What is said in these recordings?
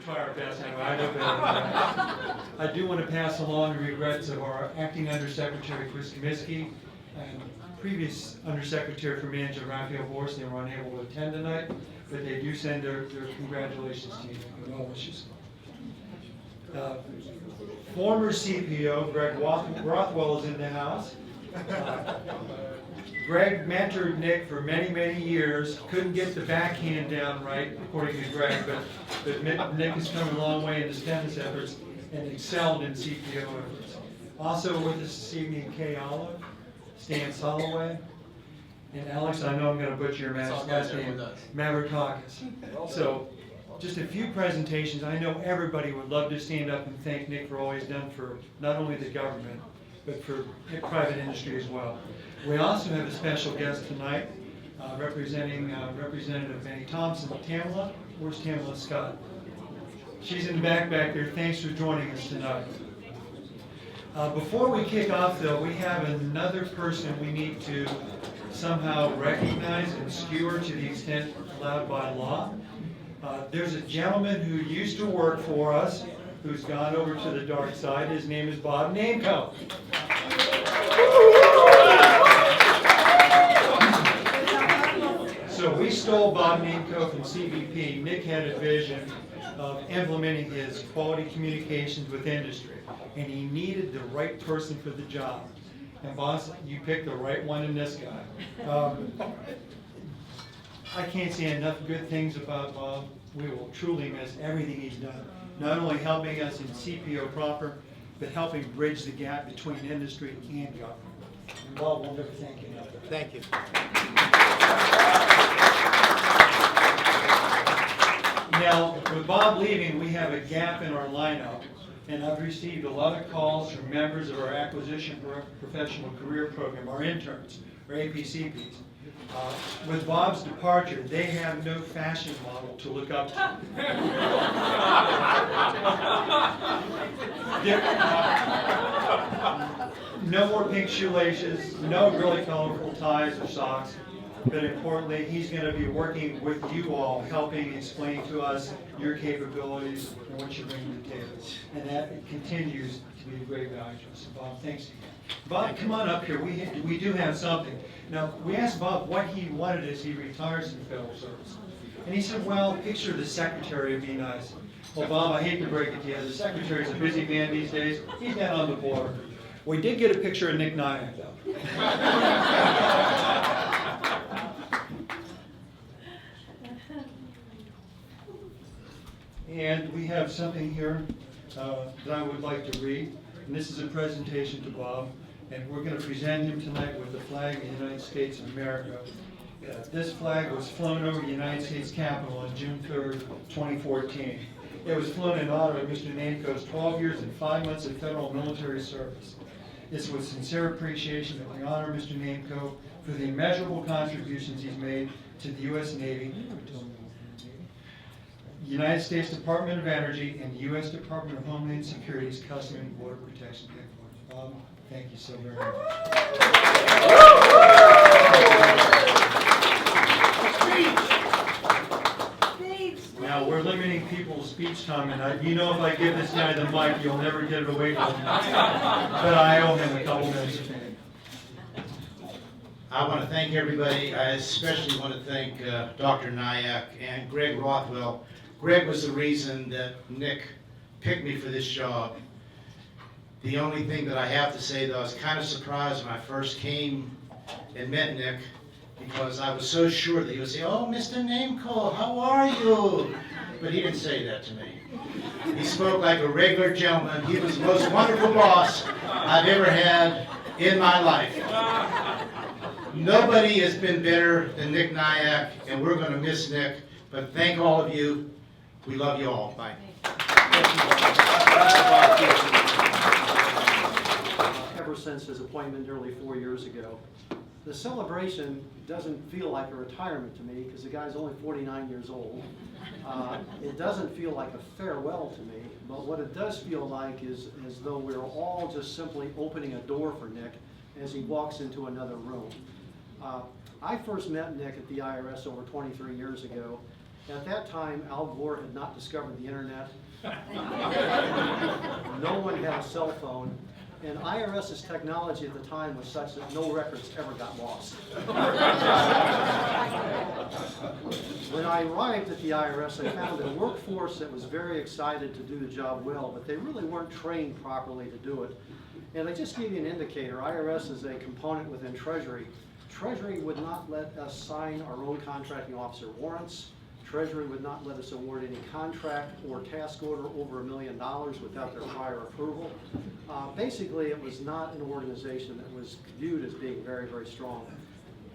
try our best anyway. I know better. I do want to pass along the regrets of our acting Undersecretary Chris Comiskey and previous Undersecretary for Management Raphael Borst. They were unable to attend tonight, but they do send their congratulations to you and well wishes. Former CPO Greg Rothwell is in the house. Greg mentored Nick for many, many years. Couldn't get the backhand down right, according to Greg, but Nick has come a long way in his tennis efforts and excelled in CPO efforts. Also with us this evening, Kay Olive, Stan Soloway, and Alex, I know I'm going to butcher your last name, Mavrotakis. So, just a few presentations. I know everybody would love to stand up and thank Nick for all he's done for not only the government, but for private industry as well. We also have a special guest tonight, representing Representative Benny Thompson. Tamala, where's Tamala Scott? She's in the back there. Thanks for joining us tonight. Before we kick off, though, we have another person we need to somehow recognize and skewer to the extent allowed by law. There's a gentleman who used to work for us who's gone over to the dark side. His name is Bob Namco. So we stole Bob Namco from CBP. Nick had a vision of implementing his quality communications with industry, and he needed the right person for the job. And boss, you picked the right one in this guy. I can't say enough good things about Bob. We will truly miss everything he's done. Not only helping us in CPO proper, but helping bridge the gap between industry and government. And Bob, we'll never thank you enough. Thank you. Now, with Bob leaving, we have a gap in our lineup, and I've received a lot of calls from members of our Acquisition Professional Career Program, our interns, our APCPs. With Bob's departure, they have no fashion model to look up to. No more pink shoelaces, no really colorful ties or socks. But importantly, he's going to be working with you all, helping explain to us your capabilities and what you bring to the table. And that continues to be a great value to us. Bob, thanks again. Bob, come on up here. We do have something. Now, we asked Bob what he wanted as he retires from federal service. And he said, well, picture the secretary would be nice. Well, Bob, I hate to break it to you. The secretary's a busy man these days. He's down on the border. We did get a picture of Nick Nayak, though. And we have something here that I would like to read. And this is a presentation to Bob. And we're going to present him tonight with the flag of the United States of America. This flag was flown over the United States Capitol on June 3rd, 2014. It was flown in honor of Mr. Namco's 12 years and 5 months of federal military service. It's with sincere appreciation that we honor Mr. Namco for the immeasurable contributions he's made to the U.S. Navy, United States Department of Energy, and the U.S. Department of Homeland Security's Customs and Border Protection Headquarters. Bob, thank you so very much. Now, we're limiting people's speech time, and you know if I give this guy the mic, you'll never get it away from him. But I owe him a couple minutes of fame. I want to thank everybody. I especially want to thank Dr. Nayak and Greg Rothwell. Greg was the reason that Nick picked me for this job. The only thing that I have to say, though, I was kind of surprised when I first came and met Nick, because I was so sure that he would say, "Oh, Mr. Namco, how are you?" But he didn't say that to me. He spoke like a regular gentleman. He was the most wonderful boss I've ever had in my life. Nobody has been better than Nick Nayak, and we're going to miss Nick. But thank all of you. We love you all. Bye. Ever since his appointment nearly 4 years ago, the celebration doesn't feel like a retirement to me because the guy's only 49 years old. It doesn't feel like a farewell to me, but what it does feel like is as though we're all just simply opening a door for Nick as he walks into another room. I first met Nick at the IRS over 23 years ago. At that time, Al Gore had not discovered the internet. No one had a cell phone. And IRS's technology at the time was such that no records ever got lost. When I arrived at the IRS, I found a workforce that was very excited to do the job well, but they really weren't trained properly to do it. And I just give you an indicator. IRS is a component within Treasury. Treasury would not let us sign our own contracting officer warrants. Treasury would not let us award any contract or task order over $1 million without their prior approval. Basically, it was not an organization that was viewed as being very, very strong.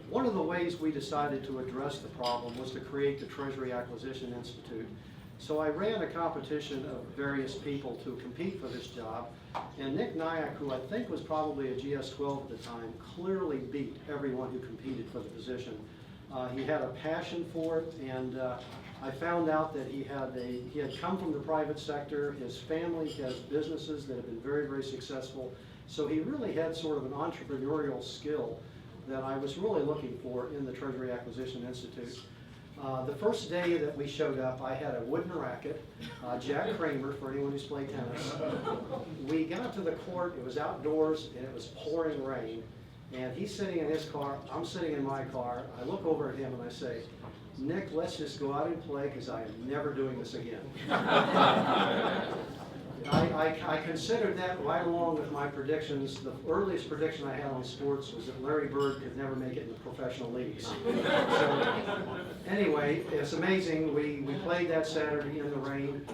One of the ways we decided to address the problem was to create the Treasury Acquisition Institute. So I ran a competition of various people to compete for this job, and Nick Nayak, who I think was probably a GS-12 at the time, clearly beat everyone who competed for the position. He had a passion for it, and I found out that he had come from the private sector. His family has businesses that have been very, very successful. So he really had sort of an entrepreneurial skill that I was really looking for in the Treasury Acquisition Institute. The first day that we showed up, I had a wooden racket, Jack Kramer, for anyone who's played tennis. We got to the court, it was outdoors, and it was pouring rain. And he's sitting in his car, I'm sitting in my car. I look over at him and I say, Nick, let's just go out and play because I am never doing this again. I considered that right along with my predictions. The earliest prediction I had on sports was that Larry Bird could never make it in the professional leagues. So, anyway, it's amazing. We played that Saturday in the rain.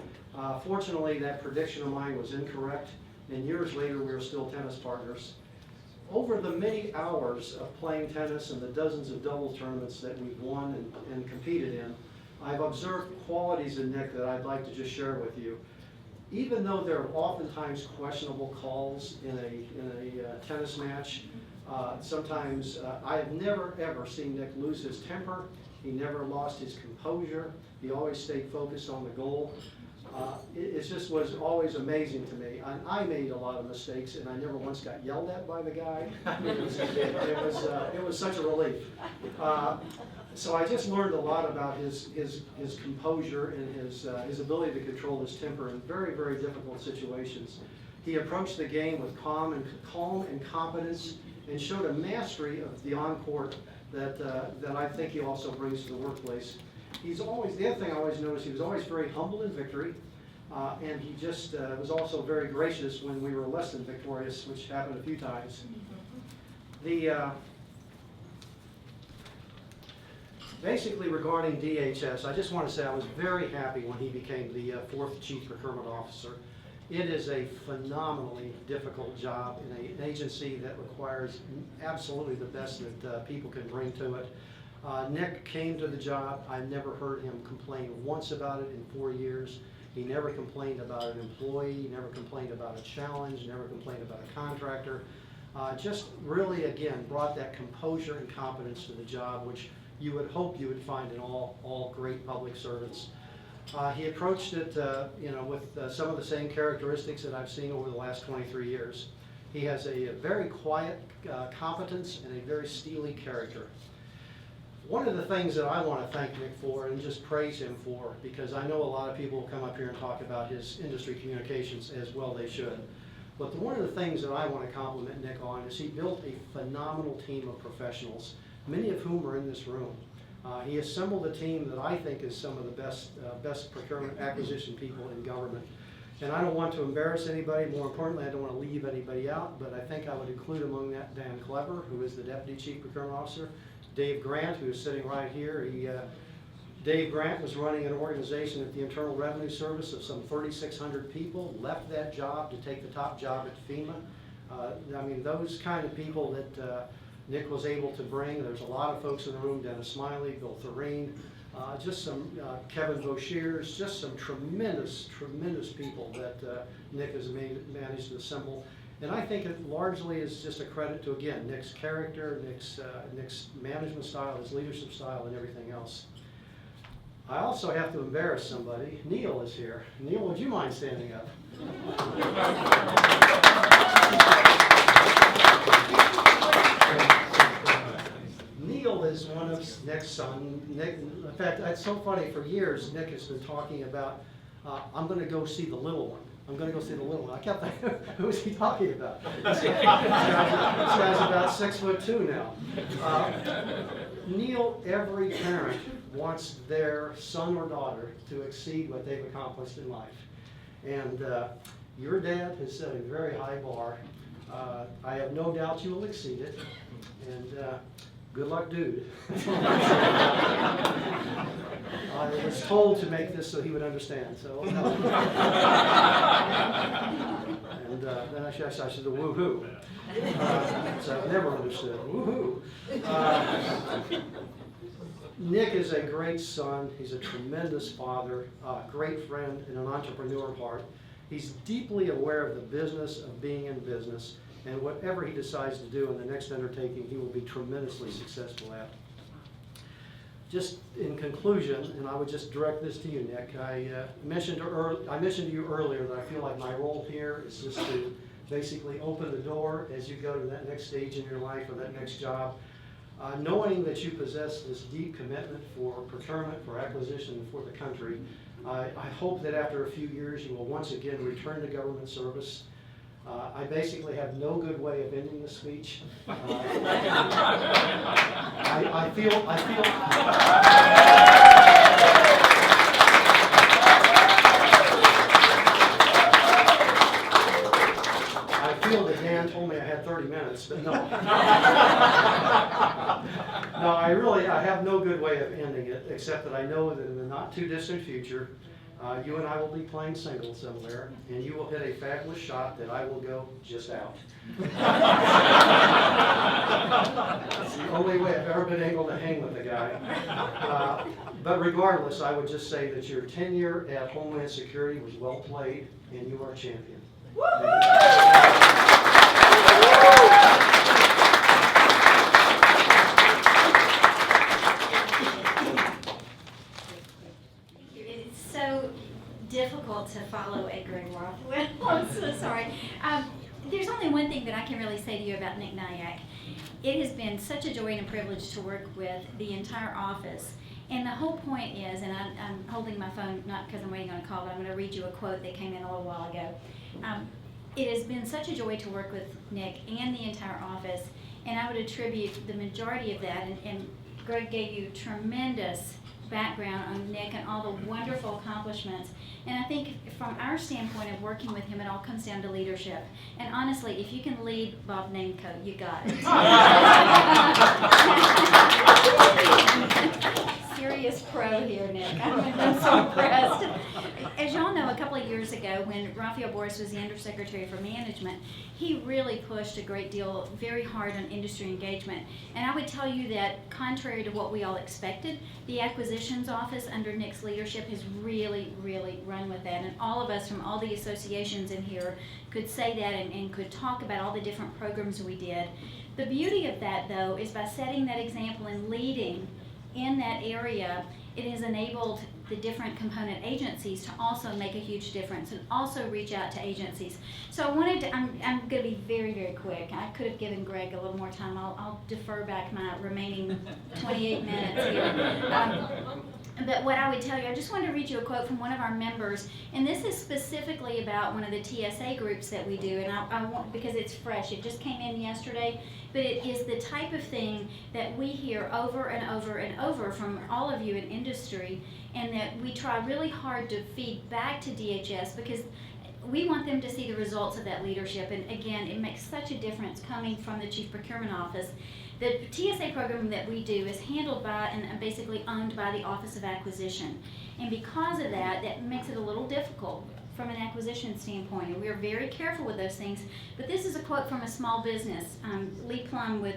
Fortunately, that prediction of mine was incorrect, and years later we were still tennis partners. Over the many hours of playing tennis and the dozens of double tournaments that we've won and competed in, I've observed qualities in Nick that I'd like to just share with you. Even though there are oftentimes questionable calls in a tennis match, sometimes I have never ever seen Nick lose his temper. He never lost his composure. He always stayed focused on the goal. It just was always amazing to me. I made a lot of mistakes, and I never once got yelled at by the guy. I mean, it was such a relief. So I just learned a lot about his composure and his ability to control his temper in very, very difficult situations. He approached the game with calm and confidence, and showed a mastery of the on-court that I think he also brings to the workplace. The other thing I always noticed, he was always very humble in victory, and he just was also very gracious when we were less than victorious, which happened a few times. Basically regarding DHS, I just want to say I was very happy when he became the 4th Chief Procurement Officer. It is a phenomenally difficult job in an agency that requires absolutely the best that people can bring to it. Nick came to the job. I never heard him complain once about it in 4 years. He never complained about an employee, never complained about a challenge, never complained about a contractor. Just really, again, brought that composure and confidence to the job, which you would hope you would find in all great public servants. He approached it with some of the same characteristics that I've seen over the last 23 years. He has a very quiet competence and a very steely character. One of the things that I want to thank Nick for and just praise him for, because I know a lot of people will come up here and talk about his industry communications, as well they should. But one of the things that I want to compliment Nick on is he built a phenomenal team of professionals, many of whom are in this room. He assembled a team that I think is some of the best procurement acquisition people in government. And I don't want to embarrass anybody. More importantly, I don't want to leave anybody out, but I think I would include among that Dan Clever, who is the Deputy Chief Procurement Officer, Dave Grant, who is sitting right here. Dave Grant was running an organization at the Internal Revenue Service of some 3,600 people, left that job to take the top job at FEMA. I mean, those kind of people that Nick was able to bring. There's a lot of folks in the room, Dennis Smiley, Bill Thurine, just some Kevin Boshears, just some tremendous people that Nick has managed to assemble. And I think it largely is just a credit to, again, Nick's character, Nick's management style, his leadership style, and everything else. I also have to embarrass somebody. Neil is here. Neil, would you mind standing up? Neil is one one of Nick's son. Nick, in fact, it's so funny, for years, Nick has been talking about, I'm gonna go see the little one. I'm gonna go see the little one. I kept thinking, who is he talking about? This guy's about 6'2" now. Neil, every parent wants their son or daughter to exceed what they've accomplished in life. And your dad has set a very high bar. I have no doubt you will exceed it. And good luck, dude. I was told to make this so he would understand, so. And then I said, woohoo. So I never understood, woohoo. Nick is a great son. He's a tremendous father, great friend, and an entrepreneur at heart. He's deeply aware of the business of being in business, and whatever he decides to do in the next undertaking, he will be tremendously successful at. Just in conclusion, and I would just direct this to you, Nick, I mentioned to you earlier that I feel like my role here is just to basically open the door as you go to that next stage in your life or that next job. Knowing that you possess this deep commitment for procurement, for acquisition, for the country, I hope that after a few years you will once again return to government service. I basically have no good way of ending the speech. I feel that Dan told me I had 30 minutes, but no. No, I have no good way of ending it, except that I know that in the not too distant future, you and I will be playing singles somewhere, and you will hit a fabulous shot that I will go just out. It's the only way I've ever been able to hang with the guy. But regardless, I would just say that your tenure at Homeland Security was well played, and you are a champion. It's so difficult to follow a Greg Rothwell. I'm so sorry. There's only one thing that I can really say to you about Nick Nayak. It has been such a joy and a privilege to work with the entire office. And the whole point is, and I'm holding my phone, not because I'm waiting on a call, but I'm going to read you a quote that came in a little while ago. It has been such a joy to work with Nick and the entire office, and I would attribute the majority of that, and Greg gave you tremendous background on Nick and all the wonderful accomplishments. And I think from our standpoint of working with him, it all comes down to leadership. And honestly, if you can lead Bob Namco, you got it. Serious pro here, Nick. I'm so impressed. As y'all know, a couple of years ago, when Raphael Boris was the Undersecretary for Management, he really pushed a great deal, very hard on industry engagement. And I would tell you that, contrary to what we all expected, the Acquisitions Office under Nick's leadership has really, really run with that. And all of us from all the associations in here could say that and could talk about all the different programs we did. The beauty of that, though, is by setting that example and leading in that area, it has enabled the different component agencies to also make a huge difference and also reach out to agencies. So I wanted to, I'm going to be very, very quick. I could have given Greg a little more time. I'll defer back my remaining 28 minutes here. But what I would tell you, I just wanted to read you a quote from one of our members, and this is specifically about one of the TSA groups that we do, and I want, because it's fresh, it just came in yesterday, but it is the type of thing that we hear over and over and over from all of you in industry, and that we try really hard to feed back to DHS, because we want them to see the results of that leadership. And again, it makes such a difference coming from the Chief Procurement Office. The TSA program that we do is handled by and basically owned by the Office of Acquisition. And because of that, that makes it a little difficult from an acquisition standpoint. And we're very careful with those things. But this is a quote from a small business, Lee Plum with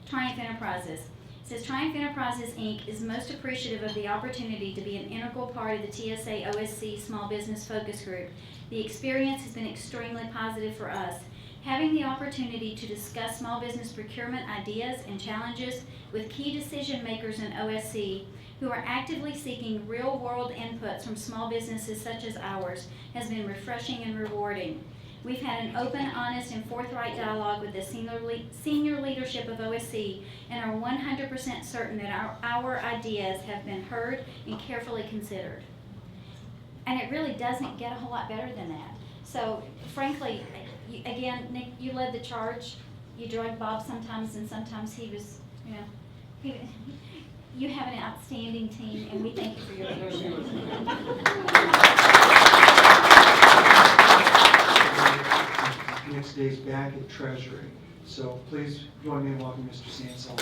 Triumph Enterprises. It says, Triumph Enterprises, Inc. is most appreciative of the opportunity to be an integral part of the TSA OSC Small Business Focus Group. The experience has been extremely positive for us. Having the opportunity to discuss small business procurement ideas and challenges with key decision makers in OSC who are actively seeking real-world inputs from small businesses such as ours has been refreshing and rewarding. We've had an open, honest, and forthright dialogue with the senior leadership of OSC and are 100% certain that our ideas have been heard and carefully considered. And it really doesn't get a whole lot better than that. So frankly, again, Nick, you led the charge. You drugged Bob sometimes, and sometimes he was, you have an outstanding team, and we thank you for your leadership. Next day's back at Treasury. So please join me in welcoming Mr. Sansell.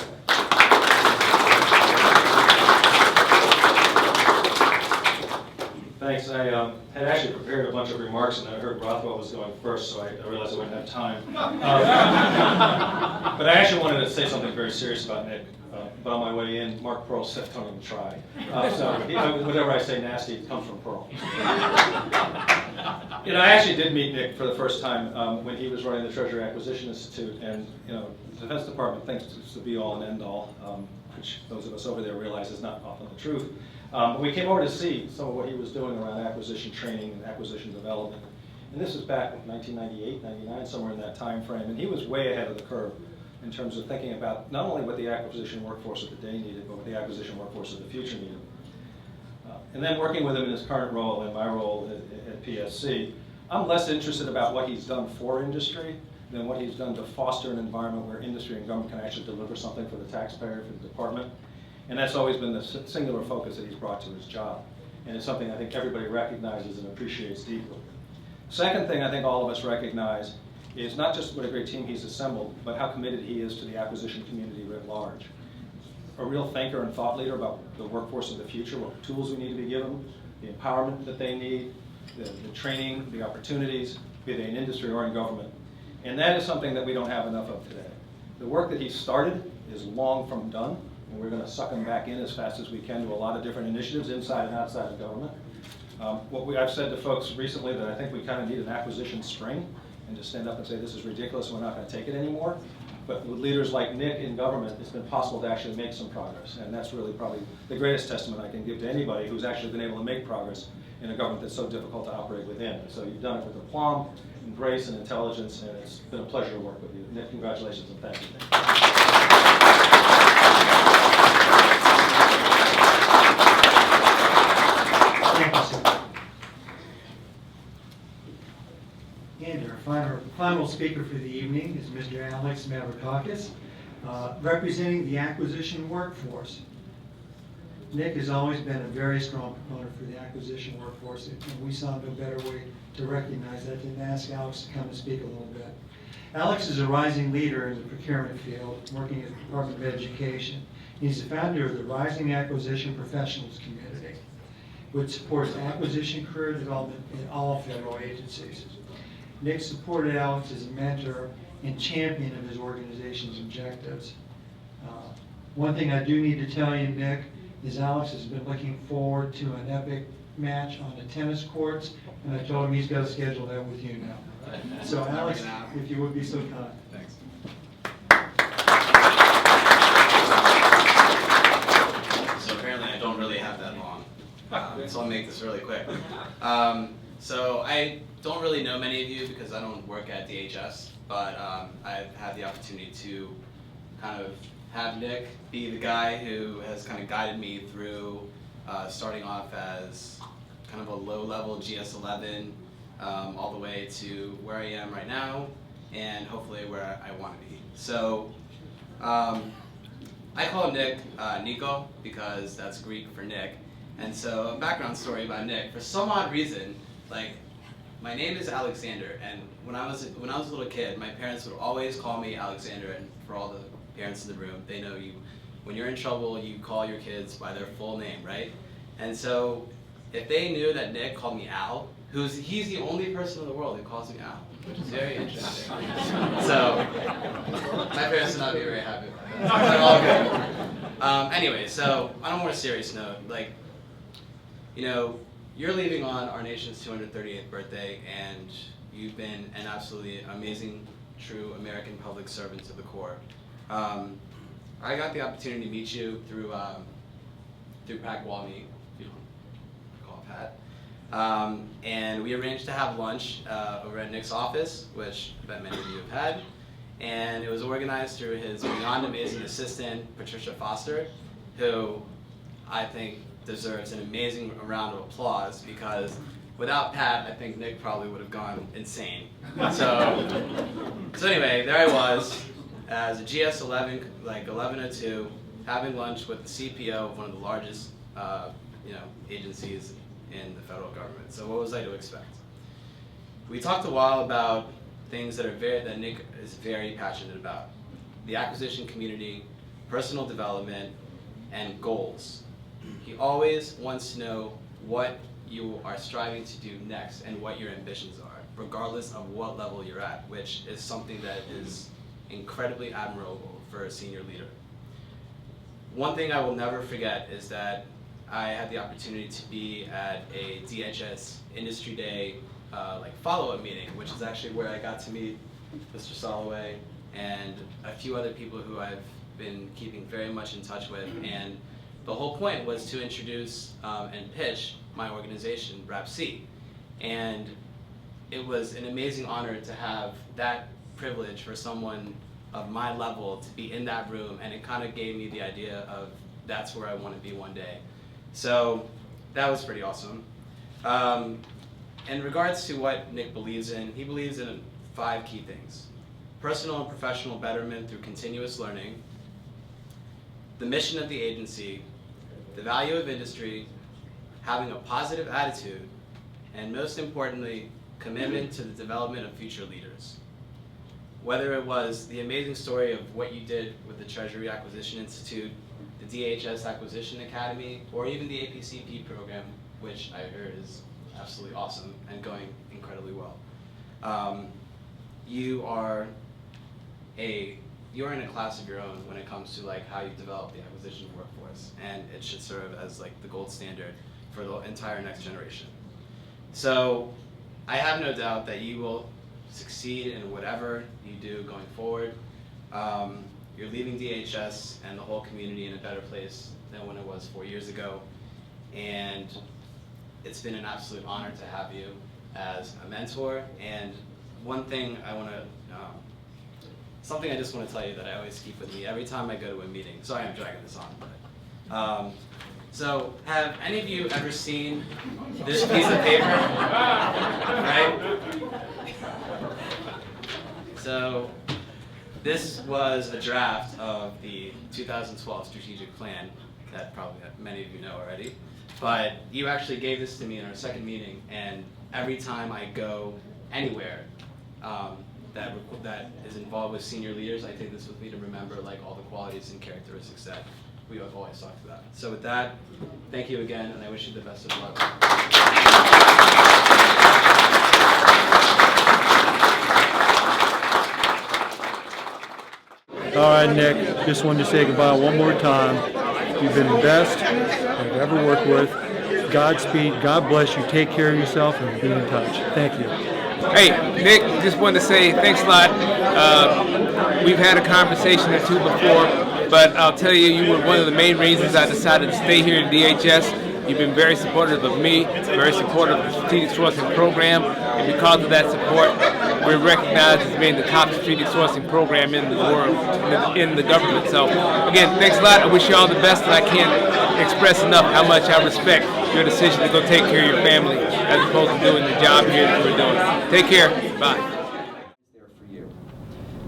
Thanks. I had actually prepared a bunch of remarks, and then I heard Rothwell was going first, so I realized I wouldn't have time. But I actually wanted to say something very serious about Nick. But on my way in, Mark Pearl said, "Don't even try." Whatever I say nasty, it comes from Pearl. I actually did meet Nick for the first time when he was running the Treasury Acquisition Institute, and the Defense Department thinks it's the be-all and end-all, which those of us over there realize is not often the truth. But we came over to see some of what he was doing around acquisition training and acquisition development. And this was back in 1998, 99, somewhere in that time frame. And he was way ahead of the curve in terms of thinking about not only what the acquisition workforce of the day needed, but what the acquisition workforce of the future needed. And then working with him in his current role and my role at PSC, I'm less interested about what he's done for industry than what he's done to foster an environment where industry and government can actually deliver something for the taxpayer, for the department. And that's always been the singular focus that he's brought to his job. And it's something I think everybody recognizes and appreciates deeply. Second thing I think all of us recognize is not just what a great team he's assembled, but how committed he is to the acquisition community writ large. A real thinker and thought leader about the workforce of the future, what tools we need to be given, the empowerment that they need, the training, the opportunities, be they in industry or in government. And that is something that we don't have enough of today. The work that he started is long from done, and we're going to suck him back in as fast as we can to a lot of different initiatives inside and outside of government. I've said to folks recently that I think we kind of need an acquisition spring and just stand up and say this is ridiculous, we're not going to take it anymore. But with leaders like Nick in government, it's been possible to actually make some progress. And that's really probably the greatest testament I can give to anybody who's actually been able to make progress in a government that's so difficult to operate within. So you've done it with aplomb, and grace, and intelligence, and it's been a pleasure to work with you. Nick, congratulations and thank you. Thank you, sir. And our final speaker for the evening is Mr. Alex Mavrakakis, representing the acquisition workforce. Nick has always been a very strong proponent for the acquisition workforce, and we saw no better way to recognize that than to ask Alex to come and speak a little bit. Alex is a rising leader in the procurement field, working at the Department of Education. He's the founder of the Rising Acquisition Professionals Community, which supports acquisition career development in all federal agencies. Nick supported Alex as a mentor and champion of his organization's objectives. One thing I do need to tell you, Nick, is Alex has been looking forward to an epic match on the tennis courts, and I told him he's got to schedule that with you now. So Alex, if you would be so kind. Thanks. So apparently I don't really have that long, so I'll make this really quick. So I don't really know many of you because I don't work at DHS, but I've had the opportunity to kind of have Nick be the guy who has kind of guided me through starting off as kind of a low-level GS11 all the way to where I am right now and hopefully where I want to be. So I call him Nick Nico because that's Greek for Nick. And so a background story about Nick. For some odd reason, like, my name is Alexander, and when I was a little kid, my parents would always call me Alexander, and for all the parents in the room, they know you, when you're in trouble, you call your kids by their full name, right? And so if they knew that Nick called me Al, he's the only person in the world who calls me Al, which is very interesting. So my parents would not be very happy about that. They're all good. Anyway, so on a more serious note, like, you know, you're leaving on our nation's 238th birthday, and you've been an absolutely amazing, true American public servant to the core. I got the opportunity to meet you through Pat Walmy, if you don't recall Pat. And we arranged to have lunch over at Nick's office, which I bet many of you have had. And it was organized through his beyond amazing assistant, Patricia Foster, who I think deserves an amazing round of applause, because without Pat, I think Nick probably would have gone insane. So anyway, there I was as a GS11, like 1102, having lunch with the CPO of one of the largest agencies in the federal government. So what was I to expect? We talked a while about things that Nick is very passionate about: the acquisition community, personal development, and goals. He always wants to know what you are striving to do next and what your ambitions are, regardless of what level you're at, which is something that is incredibly admirable for a senior leader. One thing I will never forget is that I had the opportunity to be at a DHS Industry Day follow-up meeting, which is actually where I got to meet Mr. Soloway and a few other people who I've been keeping very much in touch with. And the whole point was to introduce and pitch my organization, RAPC. And it was an amazing honor to have that privilege for someone of my level to be in that room, and it kind of gave me the idea of that's where I want to be one day. So that was pretty awesome. In regards to what Nick believes in, he believes in 5 key things: personal and professional betterment through continuous learning, the mission of the agency, the value of industry, having a positive attitude, and most importantly, commitment to the development of future leaders. Whether it was the amazing story of what you did with the Treasury Acquisition Institute, the DHS Acquisition Academy, or even the APCP program, which I heard is absolutely awesome and going incredibly well. You're in a class of your own when it comes to how you develop the acquisition workforce, and it should serve as the gold standard for the entire next generation. So I have no doubt that you will succeed in whatever you do going forward. You're leaving DHS and the whole community in a better place than when it was 4 years ago, and it's been an absolute honor to have you as a mentor. And one thing something I just want to tell you that I always keep with me every time I go to a meeting. Sorry I'm dragging this on, but so have any of you ever seen this piece of paper? Right? So this was a draft of the 2012 strategic plan that probably many of you know already. But you actually gave this to me in our second meeting, and every time I go anywhere that is involved with senior leaders, I take this with me to remember all the qualities and characteristics that we have always talked about. So with that, thank you again, and I wish you the best of luck. All right, Nick, just wanted to say goodbye one more time. You've been the best I've ever worked with. Godspeed, God bless you, take care of yourself, and be in touch. Thank you. Hey, Nick, just wanted to say thanks a lot. We've had a conversation or two before, but I'll tell you, you were one of the main reasons I decided to stay here at DHS. You've been very supportive of me, very supportive of the strategic sourcing program, and because of that support, we're recognized as being the top strategic sourcing program in the world, in the government. So, again, thanks a lot. I wish you all the best, and I can't express enough how much I respect your decision to go take care of your family as opposed to doing the job here that we're doing. Take care. Bye.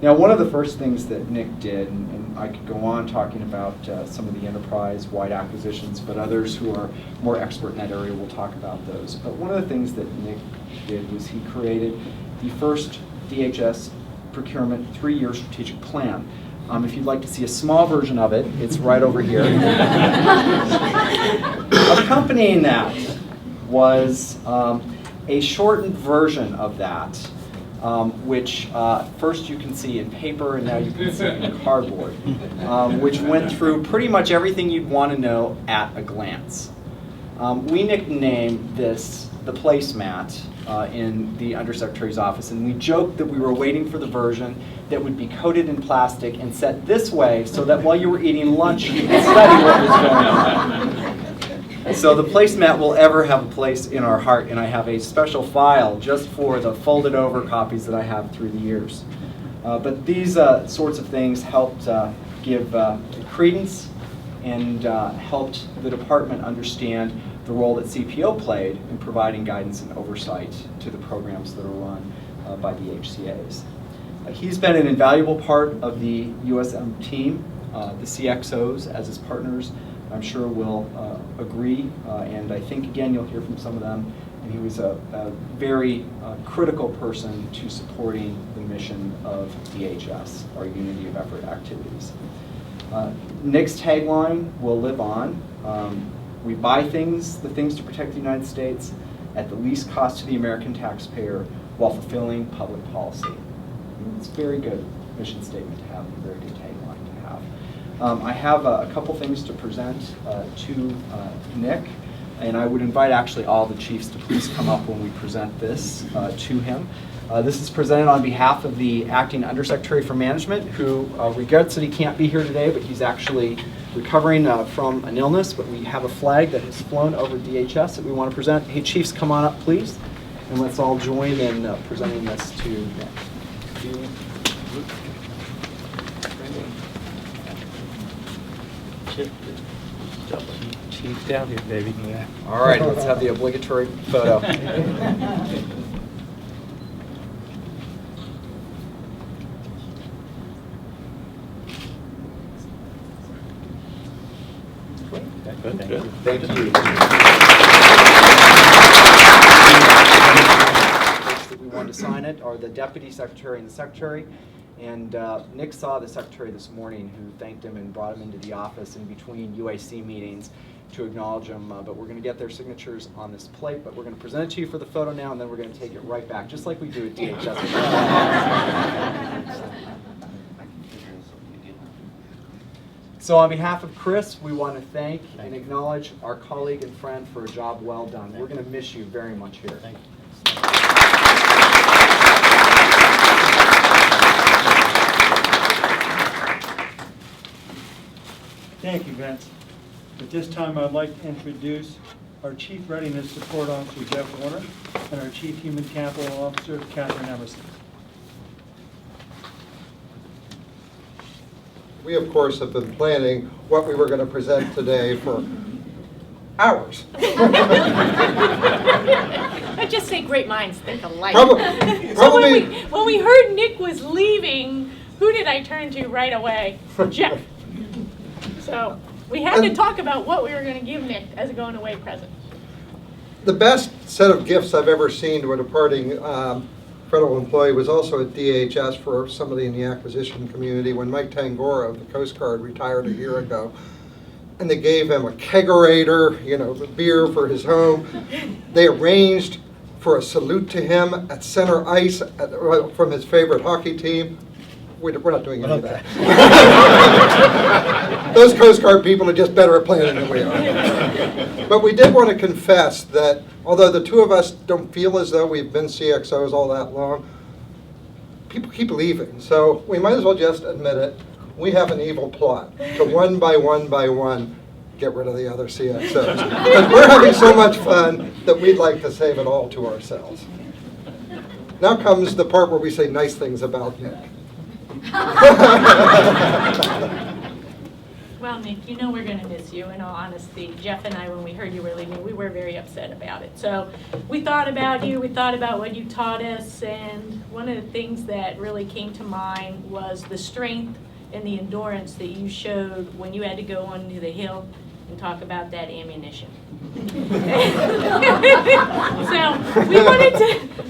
Now, one of the first things that Nick did, and I could go on talking about some of the enterprise-wide acquisitions, but others who are more expert in that area will talk about those. But one of the things that Nick did was he created the first DHS procurement 3-year strategic plan. If you'd like to see a small version of it, it's right over here. Accompanying that was a shortened version of that, which first you can see in paper and now you can see in cardboard, which went through pretty much everything you'd want to know at a glance. We nicknamed this the placemat in the Undersecretary's office, and we joked that we were waiting for the version that would be coated in plastic and set this way so that while you were eating lunch you could study what was going on. So the placemat will ever have a place in our heart, and I have a special file just for the folded over copies that I have through the years. But these sorts of things helped give credence and helped the department understand the role that CPO played in providing guidance and oversight to the programs that are run by the HCAs. He's been an invaluable part of the USM team. The CXOs as his partners, I'm sure will agree, and I think again you'll hear from some of them. And he was a very critical person to supporting the mission of DHS, our Unity of Effort activities. Nick's tagline will live on. We buy things, the things to protect the United States at the least cost to the American taxpayer while fulfilling public policy. It's a very good mission statement to have, a very good tagline to have. I have a couple things to present to Nick, and I would invite actually all the chiefs to please come up when we present this to him. This is presented on behalf of the Acting Undersecretary for Management, who regrets that he can't be here today, but he's actually recovering from an illness. But we have a flag that has flown over DHS that we want to present. Hey, chiefs, come on up, please, and let's all join in presenting this to Nick. Chief down here, baby. Yeah. All right, let's have the obligatory photo. Thank you. Thank you. We wanted to sign it are the Deputy Secretary and the Secretary. And Nick saw the Secretary this morning, who thanked him and brought him into the office in between UAC meetings to acknowledge him. But we're going to get their signatures on this plate, but we're going to present it to you for the photo now, and then we're going to take it right back, just like we do at DHS. So on behalf of Chris, we want to thank and acknowledge our colleague and friend for a job well done. We're going to miss you very much here. Thank you. Thank you, Vince. At this time, I'd like to introduce our Chief Readiness Support Officer, Jeff Warner, and our Chief Human Capital Officer, Catherine Emerson. We, of course, have been planning what we were going to present today for hours. I just say great minds think alike. Probably. So when we heard Nick was leaving, who did I turn to right away? Jeff. So we had to talk about what we were going to give Nick as a going away present. The best set of gifts I've ever seen to a departing federal employee was also at DHS for somebody in the acquisition community when Mike Tangora of the Coast Guard retired a year ago. And they gave him a kegerator, the beer for his home. They arranged for a salute to him at center ice from his favorite hockey team. We're not doing any of that. Those Coast Guard people are just better at planning than we are. But we did want to confess that although the two of us don't feel as though we've been CXOs all that long, people keep leaving. So we might as well just admit it. We have an evil plot to one by one get rid of the other CXOs. But we're having so much fun that we'd like to save it all to ourselves. Now comes the part where we say nice things about Nick. Well, Nick, we're going to miss you, in all honesty. Jeff and I, when we heard you were leaving, we were very upset about it. So we thought about you, we thought about what you taught us, and one of the things that really came to mind was the strength and the endurance that you showed when you had to go onto the Hill and talk about that ammunition. So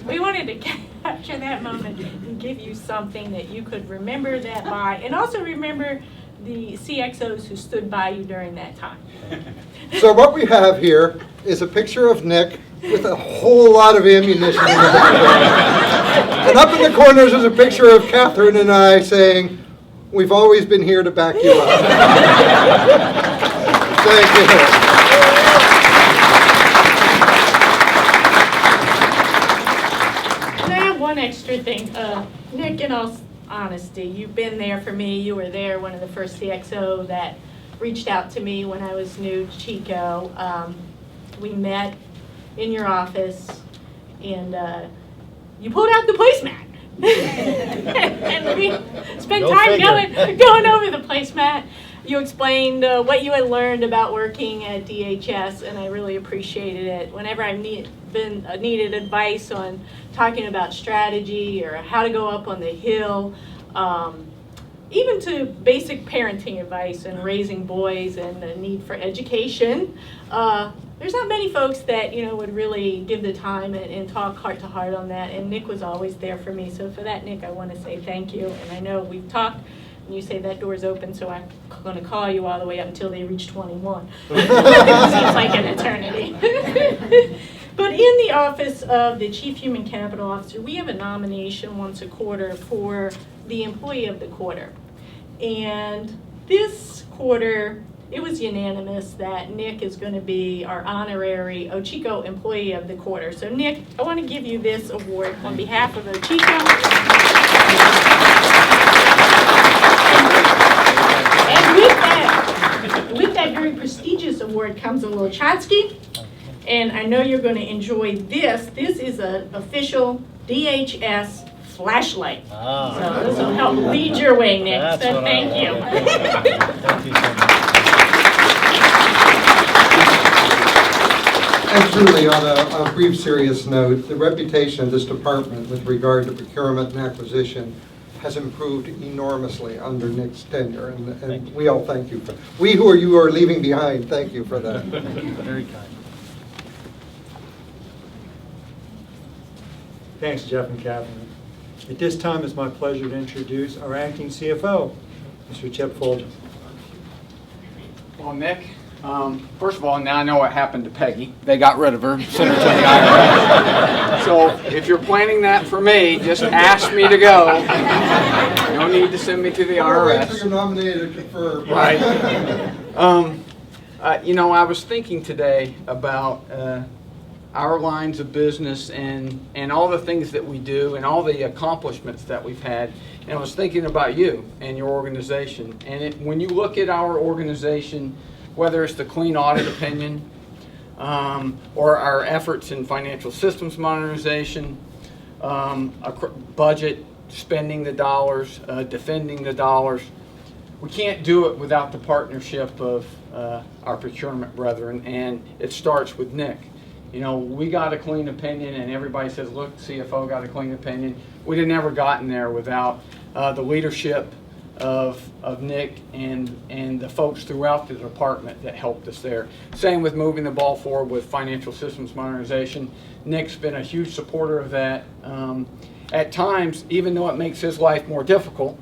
we wanted to capture that moment and give you something that you could remember that by, and also remember the CXOs who stood by you during that time. So what we have here is a picture of Nick with a whole lot of ammunition in the background. And up in the corners is a picture of Catherine and I saying, "We've always been here to back you up." Thank you. And I have one extra thing. Nick, in all honesty, you've been there for me. You were there, one of the first CXO that reached out to me when I was new to Chico. we met in your office, and you pulled out the placemat. And we spent time going over the placemat. You explained what you had learned about working at DHS, and I really appreciated it. Whenever I've needed advice on talking about strategy or how to go up on the hill, even to basic parenting advice and raising boys and the need for education, there's not many folks that would really give the time and talk heart to heart on that. And Nick was always there for me. So for that, Nick, I want to say thank you. And I know we've talked. You say that door's open, so I'm going to call you all the way up until they reach 21. It seems like an eternity. But in the office of the Chief Human Capital Officer, we have a nomination once a quarter for the Employee of the Quarter. And this quarter, it was unanimous that Nick is going to be our honorary Ochiko Employee of the Quarter. So Nick, I want to give you this award on behalf of Ochiko. And with that very prestigious award comes a little tchotchke, and I know you're going to enjoy this. This is an official DHS flashlight. So this will help lead your way, Nick. So thank you. Thank you so much. And truly, on a brief, serious note, the reputation of this department with regard to procurement and acquisition has improved enormously under Nick's tenure, and we all thank you for. We who are you are leaving behind, thank you for that. Very kind. Thanks, Jeff and Catherine. At this time, it's my pleasure to introduce our acting CFO, Mr. Chip Folger. Well, Nick, first of all, now I know what happened to Peggy. They got rid of her, sent her to the IRS. So if you're planning that for me, just ask me to go. No need to send me to the IRS. Wait till you're nominated to confirm. Right. I was thinking today about our lines of business and all the things that we do and all the accomplishments that we've had. And I was thinking about you and your organization. And when you look at our organization, whether it's the clean audit opinion or our efforts in financial systems modernization, budget, spending the dollars, defending the dollars, we can't do it without the partnership of our procurement brethren, and it starts with Nick. We got a clean opinion, and everybody says, look, CFO got a clean opinion. We'd have never gotten there without the leadership of Nick and the folks throughout the department that helped us there. Same with moving the ball forward with financial systems modernization. Nick's been a huge supporter of that. At times, even though it makes his life more difficult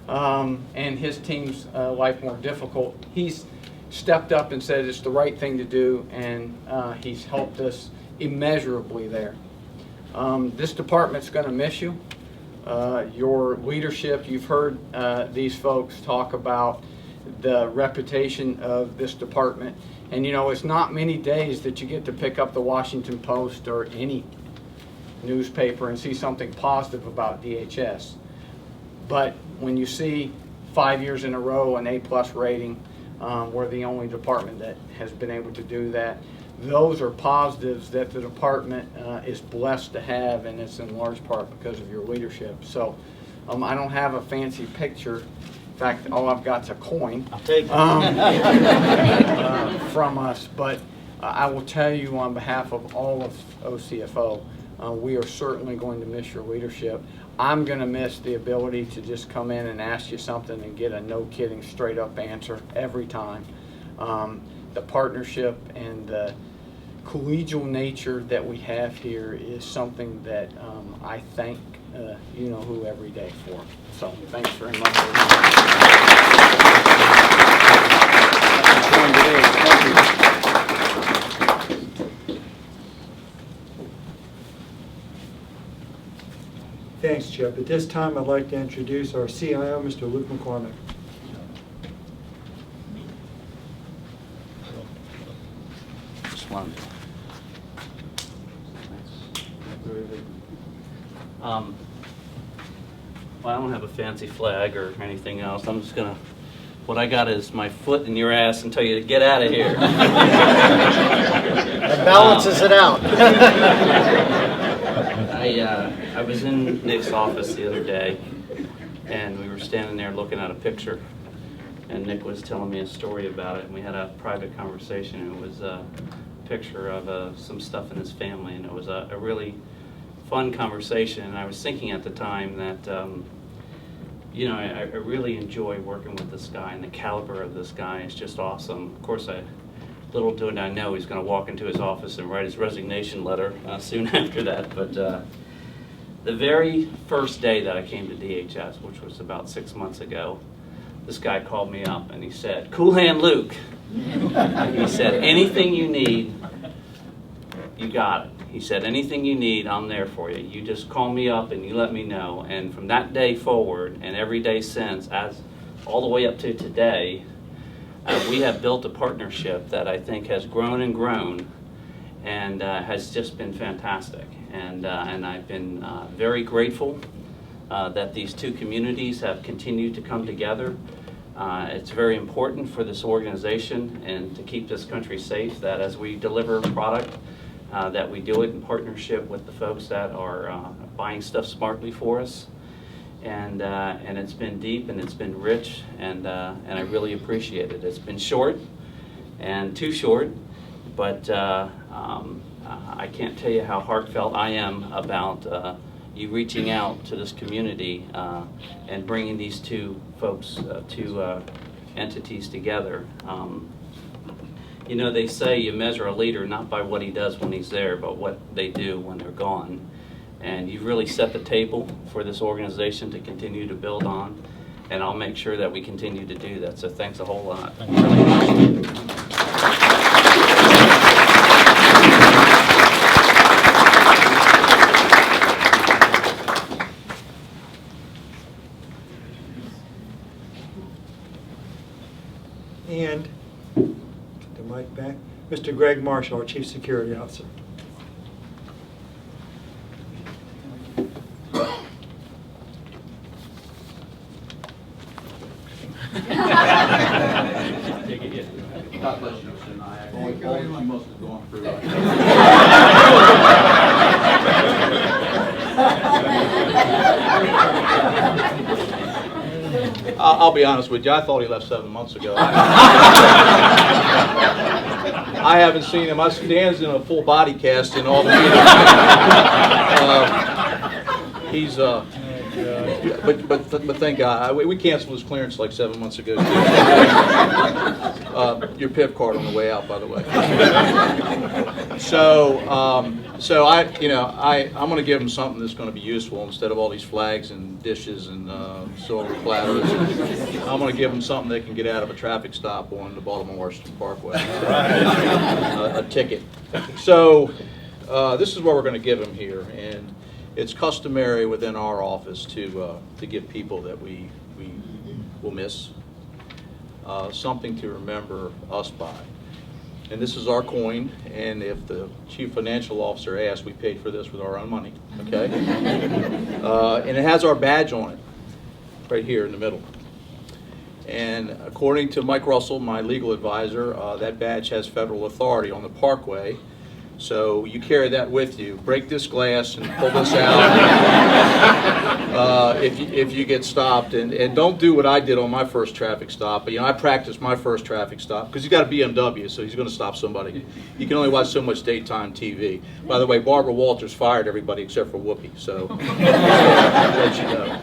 and his team's life more difficult, he's stepped up and said it's the right thing to do, and he's helped us immeasurably there. This department's going to miss you. Your leadership, you've heard these folks talk about the reputation of this department. And it's not many days that you get to pick up the Washington Post or any newspaper and see something positive about DHS. But when you see 5 years in a row an A+ rating, we're the only department that has been able to do that. Those are positives that the department is blessed to have, and it's in large part because of your leadership. So I don't have a fancy picture. In fact, all I've got is a coin. I'll take it. From us. But I will tell you on behalf of all of OCFO, we are certainly going to miss your leadership. I'm going to miss the ability to just come in and ask you something and get a no-kidding, straight-up answer every time. The partnership and the collegial nature that we have here is something that I thank you-know-who every day for. So thanks very much. Thanks, Chip. At this time, I'd like to introduce our CIO, Mr. Luke McCormick. Just one. Well, I don't have a fancy flag or anything else. I'm just going to What I got is my foot in your ass and tell you to get out of here. That balances it out. I was in Nick's office the other day, and we were standing there looking at a picture, and Nick was telling me a story about it, and we had a private conversation, and it was a picture of some stuff in his family, and it was a really fun conversation. And I was thinking at the time that you know, I really enjoy working with this guy, and the caliber of this guy is just awesome. Of course, little did I know he's going to walk into his office and write his resignation letter soon after that. But the very first day that I came to DHS, which was about 6 months ago, this guy called me up and he said, "Cool Hand Luke," he said, "anything you need, you got it." He said, "Anything you need, I'm there for you. You just call me up and you let me know." And from that day forward, and every day since, as all the way up to today, we have built a partnership that I think has grown and grown, and has just been fantastic. And I've been very grateful that these two communities have continued to come together. It's very important for this organization and to keep this country safe that as we deliver product, that we do it in partnership with the folks that are buying stuff smartly for us. And it's been deep and it's been rich, and I really appreciate it. It's been short and too short, but I can't tell you how heartfelt I am about you reaching out to this community and bringing these two folks, two entities together. You know, they say you measure a leader not by what he does when he's there, but what they do when they're gone. And you've really set the table for this organization to continue to build on, and I'll make sure that we continue to do that. So thanks a whole lot. Really appreciate it. And, the mic back, Mr. Greg Marshall, our Chief Security Officer. God bless you, Mr. Nayak. All that you must have gone through. I'll be honest with you, I thought he left 7 months ago. I haven't seen him. Dan's in a full body cast in all the meetings. But thank God. We canceled his clearance like 7 months ago, too. Your PIV card on the way out, by the way. So I'm going to give him something that's going to be useful instead of all these flags and dishes and silver platters. I'm going to give him something they can get out of a traffic stop on the Baltimore-Washington Parkway. A ticket. So this is what we're going to give him here, and it's customary within our office to give people that we will miss something to remember us by. And this is our coin, and if the Chief Financial Officer asks, we paid for this with our own money, okay? And it has our badge on it, right here in the middle. And according to Mike Russell, my legal advisor, that badge has federal authority on the Parkway. So you carry that with you. Break this glass and pull this out if you get stopped. And don't do what I did on my first traffic stop. But, I practiced my first traffic stop because he's got a BMW, so he's going to stop somebody. You can only watch so much daytime TV. By the way, Barbara Walters fired everybody except for Whoopi. So I'll let you know.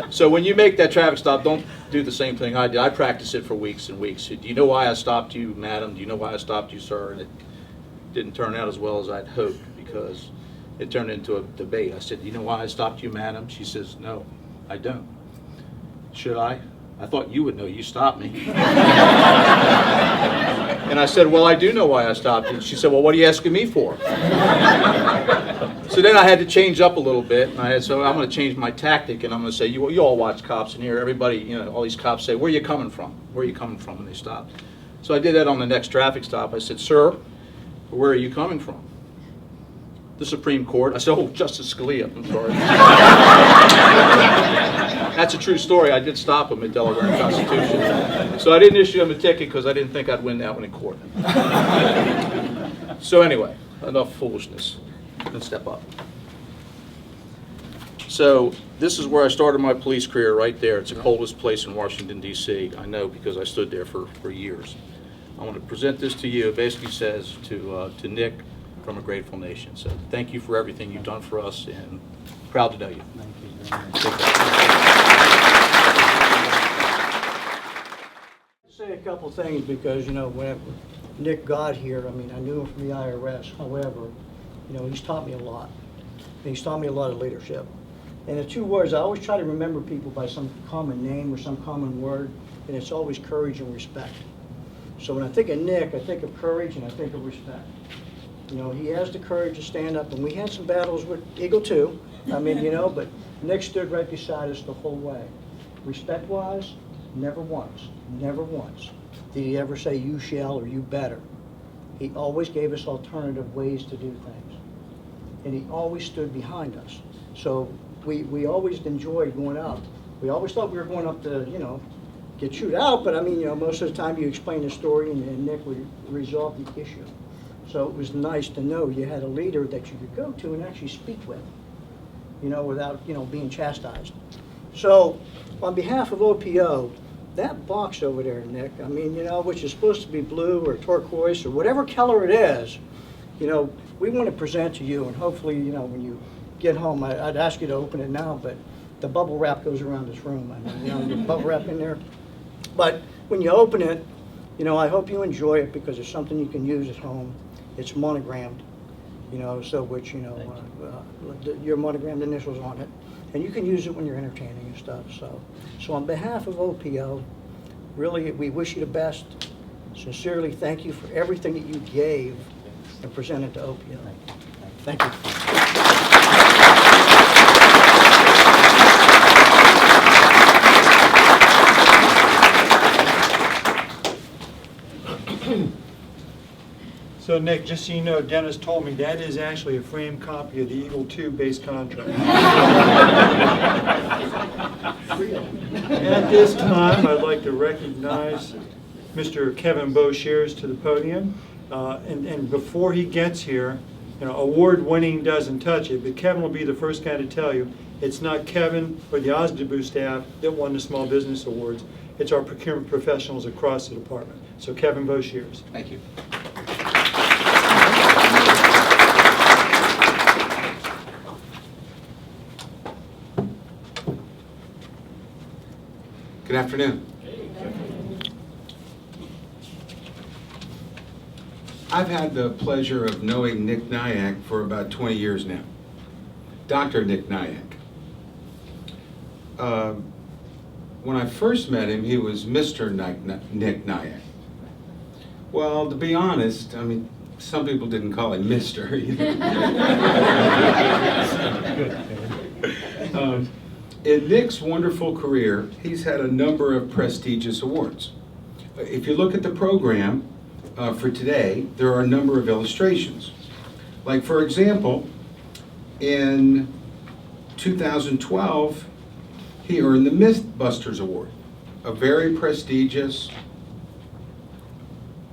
So when you make that traffic stop, don't do the same thing I did. I practiced it for weeks and weeks. Do you know why I stopped you, madam? Do you know why I stopped you, sir? And it didn't turn out as well as I'd hoped because it turned into a debate. I said, "Do you know why I stopped you, madam?" She says, "No, I don't." "Should I? I thought you would know. You stopped me." And I said, "Well, I do know why I stopped you." She said, "Well, what are you asking me for?" So then I had to change up a little bit, and so I'm going to change my tactic, and I'm going to say, you all watch cops in here. Everybody, all these cops say, "Where are you coming from? Where are you coming from?" when they stop. So I did that on the next traffic stop. I said, "Sir, where are you coming from?" "The Supreme Court." I said, "Oh, Justice Scalia, I'm sorry." That's a true story. I did stop him at Delaware and Constitution. So I didn't issue him a ticket because I didn't think I'd win that one in court. So anyway, enough foolishness. Let's step up. So this is where I started my police career, right there. It's the coldest place in Washington, D.C. I know because I stood there for years. I want to present this to you. It basically says to Nick from a grateful nation. So thank you for everything you've done for us, and proud to know you. Thank you very much. Say a couple things because, you know, when Nick got here, I mean, I knew him from the IRS. However, you know, he's taught me a lot. And he's taught me a lot of leadership. And the two words, I always try to remember people by some common name or some common word, and it's always courage and respect. So when I think of Nick, I think of courage and I think of respect. You know, he has the courage to stand up, and we had some battles with Eagle too. I mean, you know, but Nick stood right beside us the whole way. Respect-wise, never once did he ever say you shall or you better. He always gave us alternative ways to do things. And he always stood behind us. So we always enjoyed going up. We always thought we were going up to, you know, get chewed out, but I mean, you know, most of the time you explain the story and Nick would resolve the issue. So it was nice to know you had a leader that you could go to and actually speak with, you know, without, you know, being chastised. So on behalf of OPO, that box over there, Nick, I mean, you know, which is supposed to be blue or turquoise or whatever color it is, you know, we want to present to you, and hopefully, you know, when you get home, I'd ask you to open it now, but the bubble wrap goes around this room. I mean, you know, the bubble wrap in there. But when you open it, you know, I hope you enjoy it because it's something you can use at home. It's monogrammed, you know, so which, you know, your monogrammed initials on it. And you can use it when you're entertaining and stuff. So on behalf of OPO, really, we wish you the best. Sincerely, thank you for everything that you gave and presented to OPO. Thank you. So Nick, just so you know, Dennis told me that is actually a framed copy of the Eagle 2 base contract. At this time, I'd like to recognize Mr. Kevin Boshears to the podium. And before he gets here, you know, award-winning doesn't touch it, but Kevin will be the first guy to tell you it's not Kevin or the OSDBU staff that won the Small Business Awards. It's our procurement professionals across the department. So Kevin Boshears. Thank you. Good afternoon. I've had the pleasure of knowing Nick Nayak for about 20 years now. Dr. Nick Nayak. When I first met him, he was Mr. Nick Nayak. Well, to be honest, I mean, some people didn't call him Mr. either. In Nick's wonderful career, he's had a number of prestigious awards. If you look at the program for today, there are a number of illustrations. Like, for example, in 2012, he earned the Mythbusters Award, a very prestigious,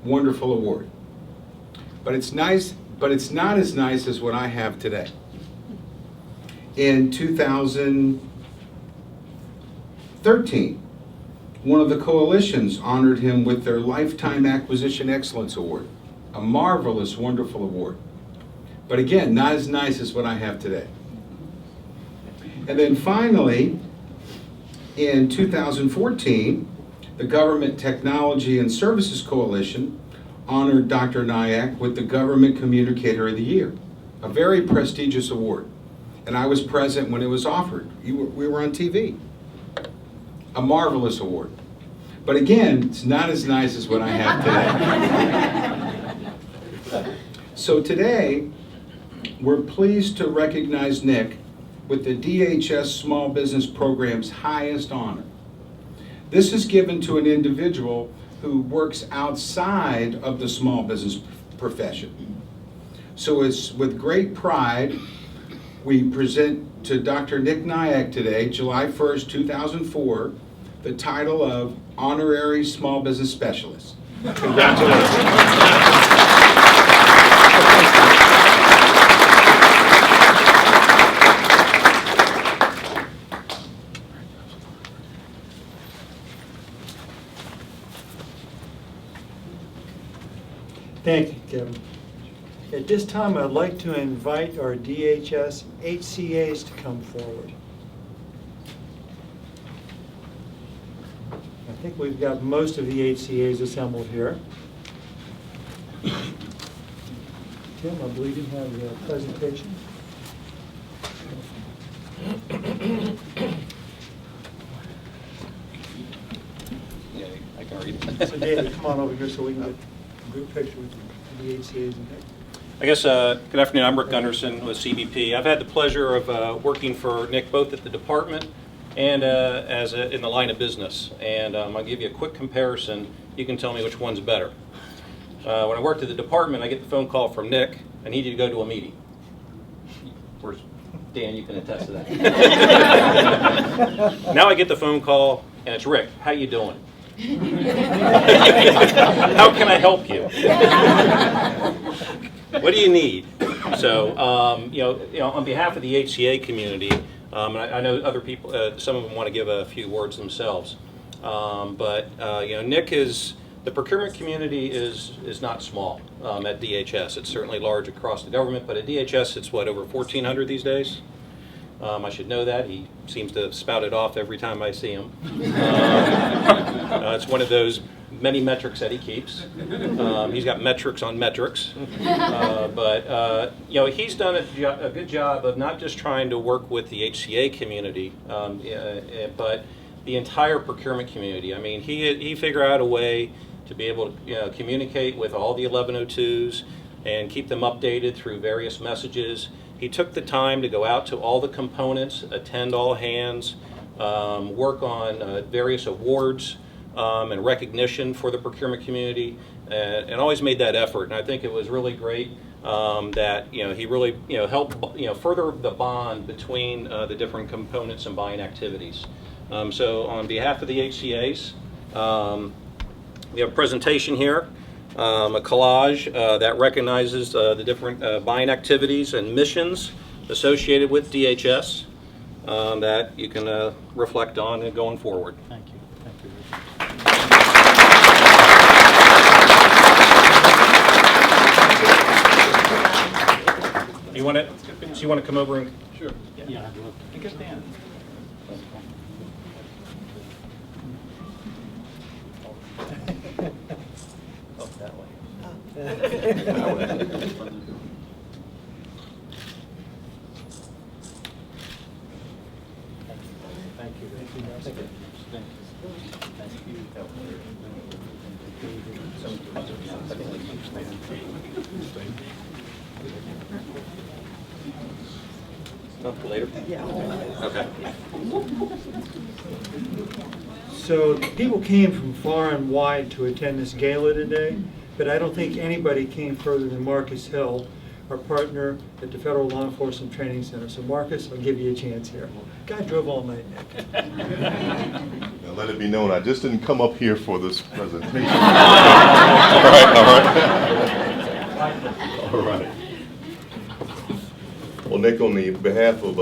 wonderful award. But it's nice, but it's not as nice as what I have today. In 2013, one of the coalitions honored him with their Lifetime Acquisition Excellence Award, a marvelous, wonderful award. But again, not as nice as what I have today. And then finally, in 2014, the Government Technology and Services Coalition honored Dr. Nayak with the Government Communicator of the Year, a very prestigious award. And I was present when it was offered. We were on TV. A marvelous award. But again, it's not as nice as what I have today. So today, we're pleased to recognize Nick with the DHS Small Business Program's highest honor. This is given to an individual who works outside of the small business profession. So it's with great pride we present to Dr. Nick Nayak today, July 1st, 2004, the title of Honorary Small Business Specialist. Congratulations. Thank you, Kevin. At this time, I'd like to invite our DHS HCAs to come forward. I think we've got most of the HCAs assembled here. Tim, I believe you have the presentation. Yeah, I can read. So David, come on over here so we can get a group picture with the HCAs in there. I guess, good afternoon, I'm Rick Gunderson with CBP. I've had the pleasure of working for Nick both at the department and in the line of business. And I'll give you a quick comparison. You can tell me which one's better. When I worked at the department, I get the phone call from Nick. I need you to go to a meeting. Where's Dan, you can attest to that. Now I get the phone call, and it's Rick. How you doing? How can I help you? What do you need? So, on behalf of the HCA community, and I know other people, some of them want to give a few words themselves, Nick is, the procurement community is not small at DHS. It's certainly large across the government, but at DHS it's what, over 1,400 these days? I should know that. He seems to spout it off every time I see him. It's one of those many metrics that he keeps. He's got metrics on metrics. He's done a good job of not just trying to work with the HCA community, but the entire procurement community. I mean, he figured out a way to be able to communicate with all the 1102s and keep them updated through various messages. He took the time to go out to all the components, attend all hands, work on various awards and recognition for the procurement community, and always made that effort. And I think it was really great that he really helped further the bond between the different components and buying activities. So on behalf of the HCAs, we have a presentation here. A collage that recognizes the different buying activities and missions associated with DHS that you can reflect on going forward. Thank you. Thank you, Rick. You want to come over and? Sure. Yeah. I guess Dan. That way. Thank you. Later? Yeah. Okay. So people came from far and wide to attend this gala today, but I don't think anybody came further than Marcus Hill, our partner at the Federal Law Enforcement Training Center. So Marcus, I'll give you a chance here. Guy drove all night, Nick. Now let it be known, I just didn't come up here for this presentation. All right. Well, Nick, on the behalf of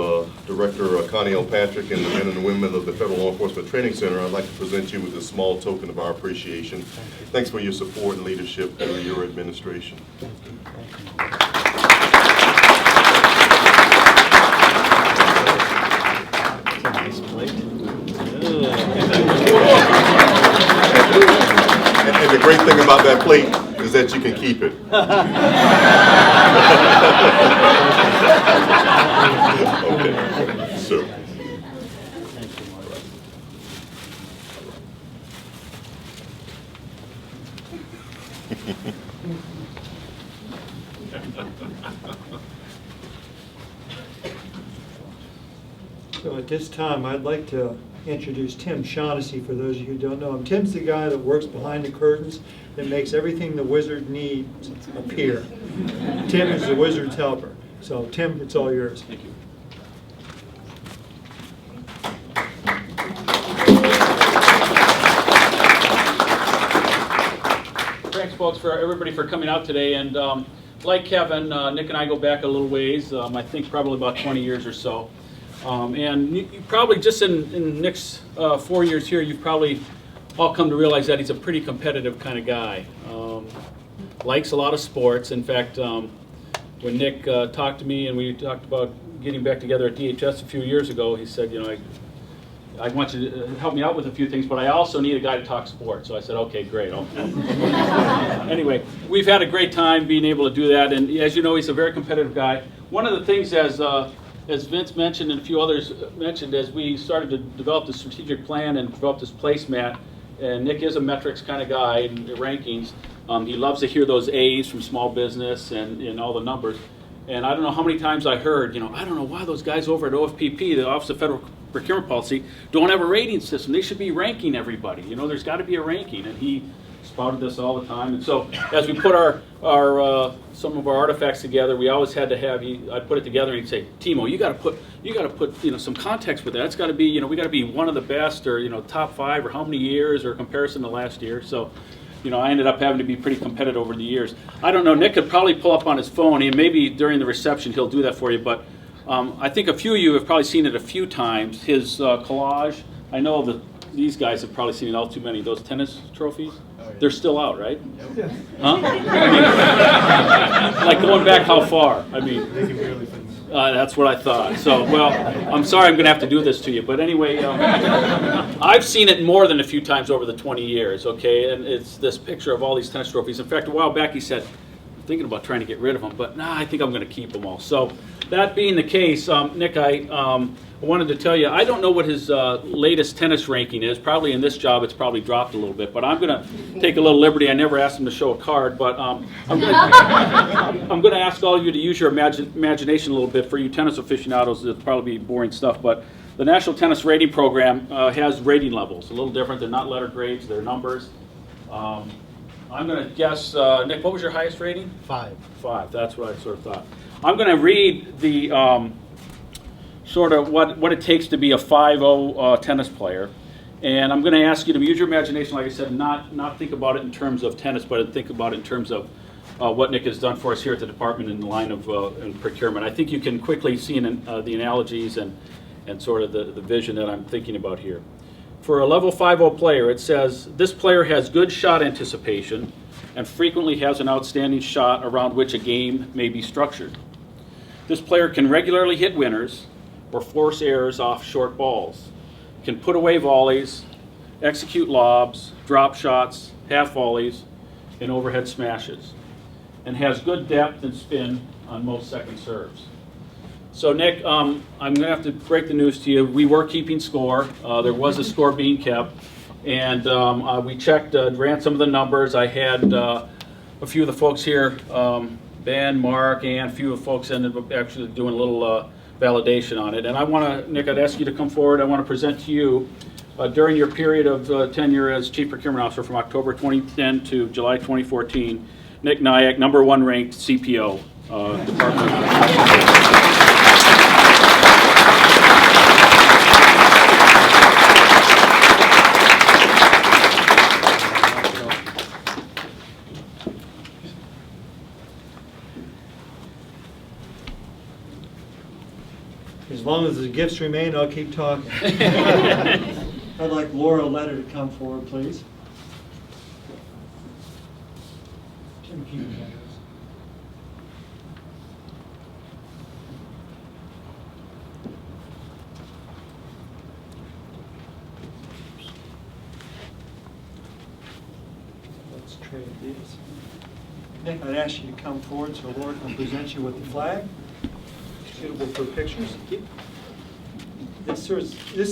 Director Connie L. Patrick and the men and women of the Federal Law Enforcement Training Center, I'd like to present you with a small token of our appreciation. Thanks for your support and leadership through your administration. And the great thing about that plate is that you can keep it. Okay, so. So at this time, I'd like to introduce Tim Shaughnessy, for those of you who don't know him. Tim's the guy that works behind the curtains that makes everything the wizard needs appear. Tim is the wizard's helper. So Tim, it's all yours. Thank you. folks, for everybody for coming out today. And like Kevin, Nick and I go back a little ways. I think probably about 20 years or so. And you probably just in Nick's 4 years here, you've probably all come to realize that he's a pretty competitive kind of guy. Likes a lot of sports. In fact, when Nick talked to me and we talked about getting back together at DHS a few years ago, he said, you know, I want you to help me out with a few things, but I also need a guy to talk sports. So I said, okay, great. Anyway, we've had a great time being able to do that, and as you know, he's a very competitive guy. One of the things, as Vince mentioned and a few others mentioned, as we started to develop the strategic plan and develop this placemat, and Nick is a metrics kind of guy and rankings. He loves to hear those A's from small business and all the numbers. And I don't know how many times I heard, you know, I don't know why those guys over at OFPP, the Office of Federal Procurement Policy, don't have a rating system. They should be ranking everybody. You know, there's got to be a ranking. And he spouted this all the time. And so as we put our some of our artifacts together, we always had to have, I'd put it together and he'd say, Timo, you got to put you know, some context with that. It's got to be, you know, we got to be one of the best, or, you know, top 5, or how many years, or comparison to last year. So, you know, I ended up having to be pretty competitive over the years. I don't know, Nick could probably pull up on his phone, and maybe during the reception he'll do that for you, but I think a few of you have probably seen it a few times, his collage. I know that these guys have probably seen it all too many. Those tennis trophies, they're still out, right? Yeah. Huh? I mean, like going back how far? I mean, that's what I thought. So, well, I'm sorry I'm going to have to do this to you. But anyway, I've seen it more than a few times over the 20 years, okay? And it's this picture of all these tennis trophies. In fact, a while back he said, I'm thinking about trying to get rid of them, but nah, I think I'm going to keep them all. So that being the case, Nick, I wanted to tell you, I don't know what his latest tennis ranking is. Probably in this job it's probably dropped a little bit, but I'm going to take a little liberty. I never asked him to show a card, but I'm going to ask all of you to use your imagination a little bit. For you tennis aficionados, it'll probably be boring stuff, but the National Tennis Rating Program has rating levels, a little different. They're not letter grades, they're numbers. I'm going to guess, Nick, what was your highest rating? 5. 5, that's what I sort of thought. I'm going to read the sort of what it takes to be a 5-0 tennis player. And I'm going to ask you to use your imagination, like I said, not think about it in terms of tennis, but think about it in terms of what Nick has done for us here at the department in the line of in procurement. I think you can quickly see the analogies and sort of the vision that I'm thinking about here. For a level 5-0 player, it says, this player has good shot anticipation and frequently has an outstanding shot around which a game may be structured. This player can regularly hit winners or force errors off short balls, can put away volleys, execute lobs, drop shots, half volleys, and overhead smashes, and has good depth and spin on most second serves. So Nick, I'm going to have to break the news to you. We were keeping score. There was a score being kept, and we checked, ran some of the numbers. I had a few of the folks here, Ben, Mark, and a few of the folks ended up actually doing a little validation on it. And I want to, Nick, I'd ask you to come forward. I want to present to you during your period of tenure as Chief Procurement Officer from October 2010 to July 2014, Nick Nayak, #1 ranked CPO. Department. As long as the gifts remain, I'll keep talking. I'd like Laura Letter to come forward, please. Jim, keep your hand. Let's trade these. Nick, I'd ask you to come forward so Laura can present you with the flag. Suitable for pictures. This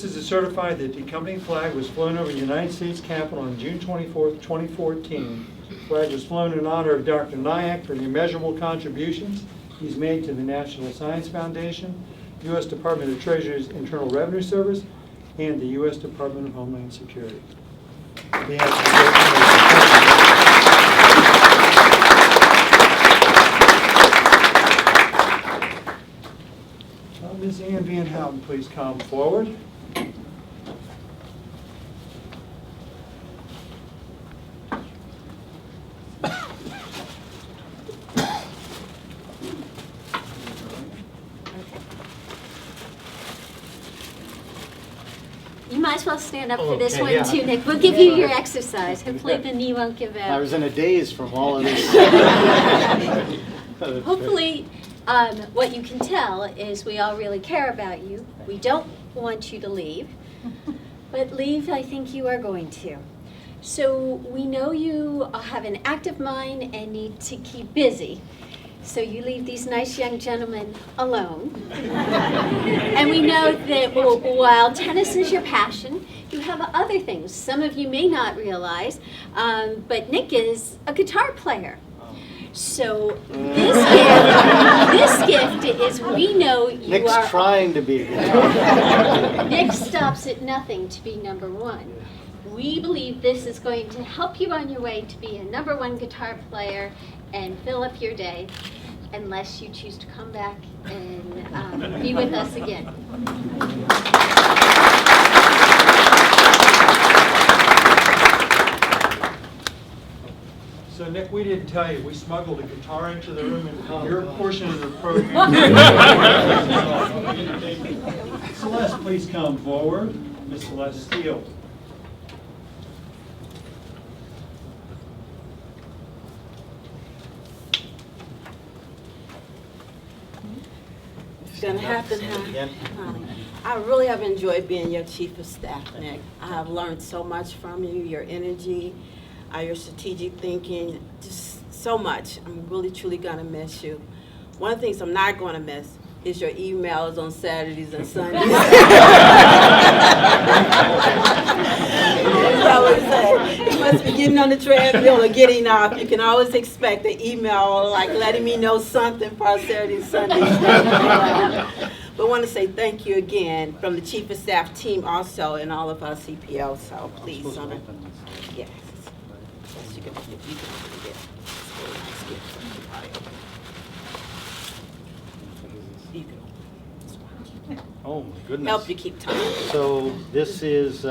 is to certify that the company flag was flown over the United States Capitol on June 24th, 2014. The flag was flown in honor of Dr. Nayak for the immeasurable contributions he's made to the National Science Foundation, U.S. Department of Treasury's Internal Revenue Service, and the U.S. Department of Homeland Security. Ms. Ann Van Houten, please come forward. You might as well stand up for this Okay, one yeah. too, Nick. We'll give you your exercise. Hopefully the knee won't give I out. was in a daze from all of this. Hopefully, what you can tell is we all really care about you. We don't want you to leave, but leave, I think you are going to. So we know you have an active mind and need to keep busy. So you leave these nice young gentlemen alone. And we know that while tennis is your passion, you have other things. Some of you may not realize, but Nick is a guitar player. So this gift is, we know you Nick's are. trying to be a guitar. Nick stops at nothing to be number one. We believe this is going to help you on your way to be a number one guitar player and fill up your day, unless you choose to come back and be with us again. So Nick, we didn't tell you, we smuggled a guitar into the room and your portion of the program. Celeste, please come forward. Miss Celeste Steele. It's gonna happen, huh? I really have enjoyed being your chief of staff, Nick. I have learned so much from you, your energy, your strategic thinking, just so much. I'm really, truly gonna miss you. One of the things I'm not gonna miss is your emails on Saturdays and Sundays. I always say, you must be getting on the treadmill or getting off. You can always expect an email like letting me know something for our Saturday and Sunday stuff. But I want to say thank you again from the Chief of Staff team also and all of our CPO. So please, yes. Yes, you can open it. It's a really nice gift from you. You can open it. Oh, my goodness. Help you keep time. So this is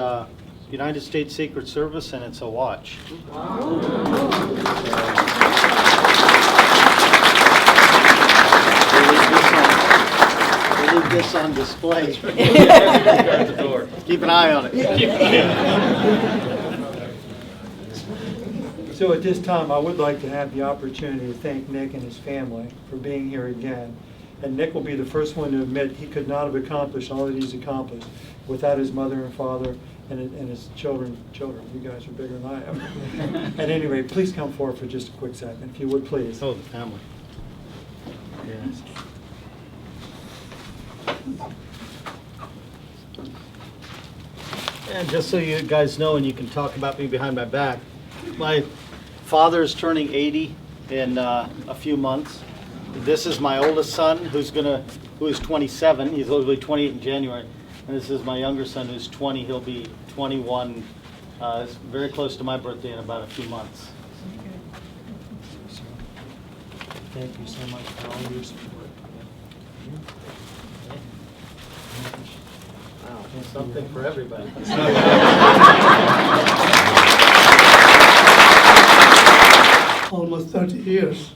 United States Secret Service, and it's a watch. We'll leave this on display. Keep an eye on it. So at this time, I would like to have the opportunity to thank Nick and his family for being here again. And Nick will be the first one to admit he could not have accomplished all that he's accomplished without his mother and father and his children. You guys are bigger than I am. At any rate, please come forward for just a quick second, if you would, please. Oh, the family. Yes. And just so you guys know, and you can talk about me behind my back, my father is turning 80 in a few months. This is my oldest son, who is 27. He's going to be 28 in January. And this is my younger son, who's 20. He'll be 21. It's very close to my birthday in about a few months. Thank you so much for all your support. Wow, something for everybody. Almost 30 years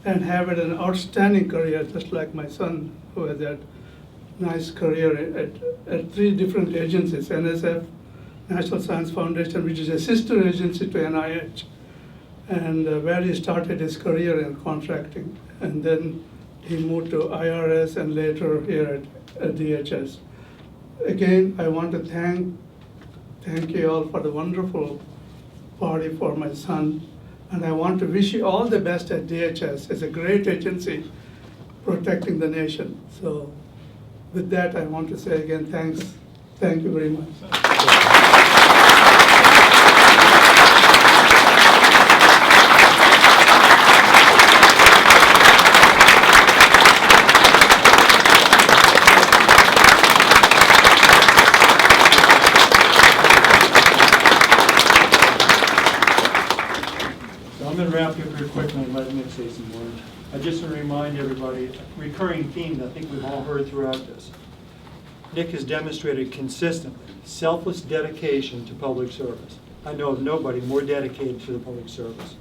and have had an outstanding career, just like my son, who has had nice career at 3 different agencies: NSF, National Science Foundation, which is a sister agency to NIH, and where he started his career in contracting, and then he moved to IRS and later here at DHS. Again, I want to thank you all for the wonderful party for my son. And I want to wish you all the best at DHS. It's a great agency protecting the nation. So with that, I want to say again, thanks. Thank you very much. I'm going to wrap you up here quickly and let Nick say some words. I just want to remind everybody, a recurring theme that I think we've all heard throughout this. Nick has demonstrated consistently selfless dedication to public service. I know of nobody more dedicated to the public service.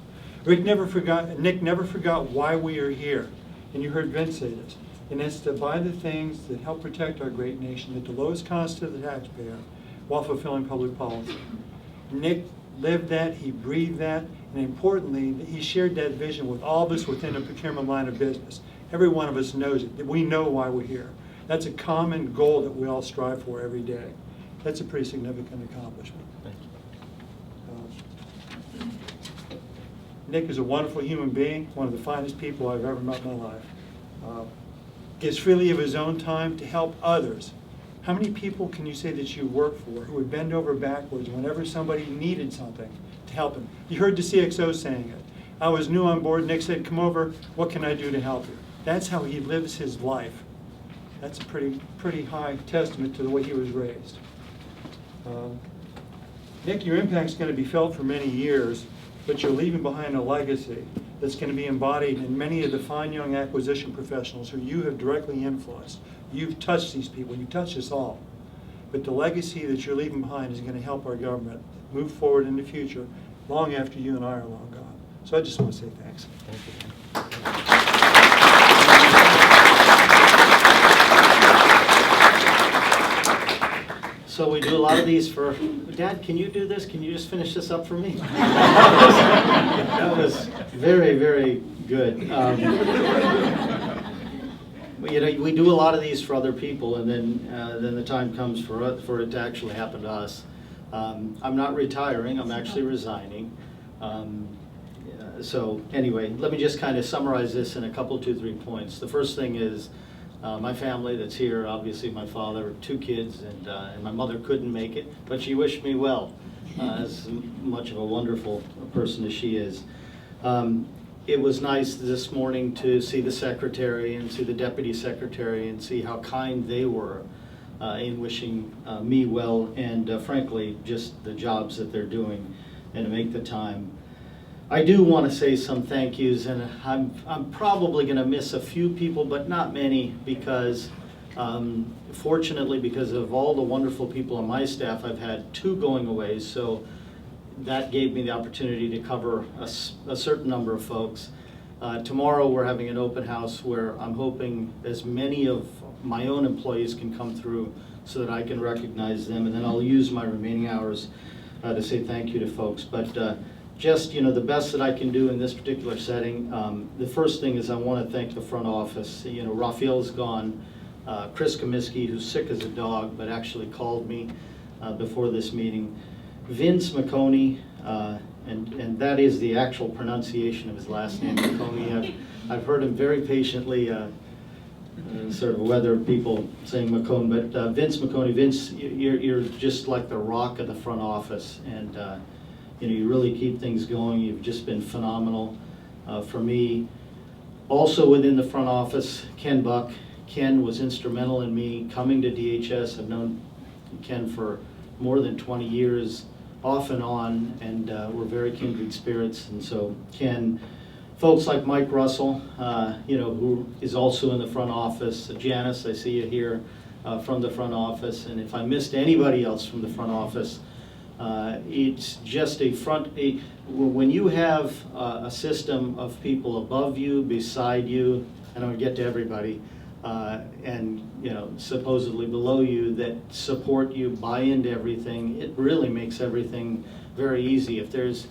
Nick never forgot why we are here. And you heard Vince say this. And it's to buy the things that help protect our great nation at the lowest cost to the taxpayer, while fulfilling public policy. Nick lived that, he breathed that, and importantly, he shared that vision with all of us within the procurement line of business. Every one of us knows it, that we know why we're here. That's a common goal that we all strive for every day. That's a pretty significant accomplishment. Thank you. Nick is a wonderful human being, one of the finest people I've ever met in my life. Gives freely of his own time to help others. How many people can you say that you work for who would bend over backwards whenever somebody needed something to help him? You heard the CXO saying it. I was new on board. Nick said, come over. What can I do to help you? That's how he lives his life. That's a pretty high testament to the way he was raised. Nick, your impact's going to be felt for many years, but you're leaving behind a legacy that's going to be embodied in many of the fine young acquisition professionals who you have directly influenced. You've touched these people, you've touched us all. But the legacy that you're leaving behind is going to help our government move forward in the future long after you and I are long gone. So I just want to say thanks. Thank you. So we do a lot of these for, Dad, can you do this? Can you just finish this up for me? That was very, very good. You know, we do a lot of these for other people, and then the time comes for it to actually happen to us. I'm not retiring, I'm actually resigning. So anyway, let me just kind of summarize this in a couple, 2-3 points. The first thing is my family that's here, obviously my father, 2 kids, and my mother couldn't make it, but she wished me well, as much of a wonderful person as she is. It was nice this morning to see the secretary and see the deputy secretary and see how kind they were in wishing me well, and frankly, just the jobs that they're doing and to make the time. I do want to say some thank yous, and I'm probably going to miss a few people, but not many, because fortunately, because of all the wonderful people on my staff, I've had 2 going away, so that gave me the opportunity to cover a certain number of folks. Tomorrow we're having an open house where I'm hoping as many of my own employees can come through so that I can recognize them, and then I'll use my remaining hours to say thank you to folks. But just, the best that I can do in this particular setting, the first thing is I want to thank the front office. Raphael's gone. Chris Comiskey, who's sick as a dog, but actually called me before this meeting. Vince McConey, and that is the actual pronunciation of his last name, McConey. I've heard him very patiently, sort of weather people saying McCone, but Vince McConey, Vince, you're just like the rock of the front office, and you really keep things going. You've just been phenomenal for me. Also within the front office, Ken Buck. Ken was instrumental in me coming to DHS. I've known Ken for more than 20 years, off and on, and we're very kindred spirits. And so Ken, folks like Mike Russell, who is also in the front office. Janice, I see you here from the front office. And if I missed anybody else from the front office, it's just when you have a system of people above you, beside you, and I'll get to everybody, and supposedly below you that support you, buy into everything, it really makes everything very easy. If there's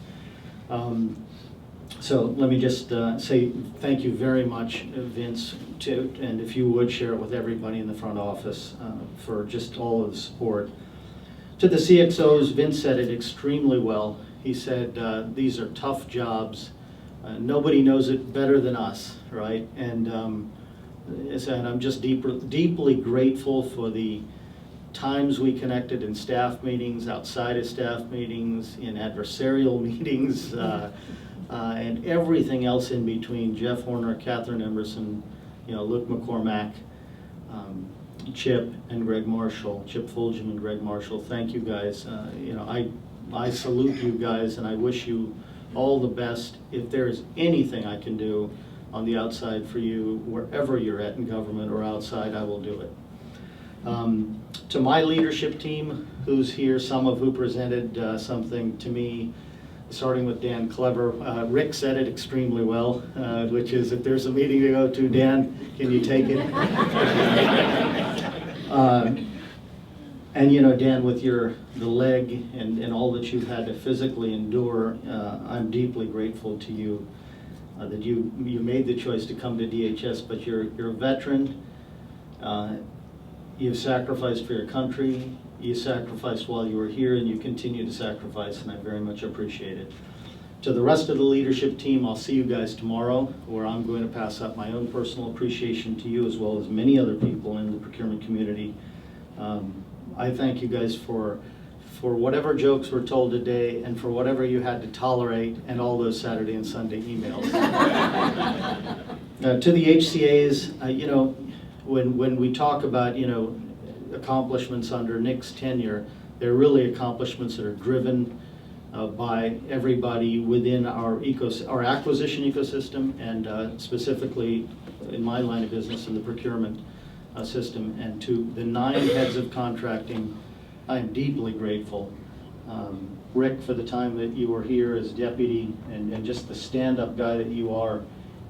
so let me just say thank you very much, Vince, and if you would share it with everybody in the front office for just all of the support. To the CXOs, Vince said it extremely well. He said these are tough jobs. Nobody knows it better than us, right? And I'm just deeply grateful for the times we connected in staff meetings, outside of staff meetings, in adversarial meetings, and everything else in between. Jeff Horner, Catherine Emerson, Luke McCormack, Chip and Greg Marshall, Chip Fulgham and Greg Marshall. Thank you guys. I salute you guys, and I wish you all the best. If there's anything I can do on the outside for you, wherever you're at in government or outside, I will do it. To my leadership team, who's here, some of who presented something to me, starting with Dan Clever. Rick said it extremely well, which is, if there's a meeting to go to, Dan, can you take it? And you know, Dan, with the leg and all that you've had to physically endure, I'm deeply grateful to you that you made the choice to come to DHS. But you're a veteran. You've sacrificed for your country. You sacrificed while you were here, and you continue to sacrifice, and I very much appreciate it. To the rest of the leadership team, I'll see you guys tomorrow, where I'm going to pass up my own personal appreciation to you, as well as many other people in the procurement community. I thank you guys for whatever jokes were told today, and for whatever you had to tolerate, and all those Saturday and Sunday emails. To the HCAs, you know, when we talk about, you know, accomplishments under Nick's tenure, they're really accomplishments that are driven by everybody within our acquisition ecosystem, and specifically in my line of business in the procurement system. And to the 9 heads of contracting, I am deeply grateful. Rick, for the time that you were here as deputy, and just the stand-up guy that you are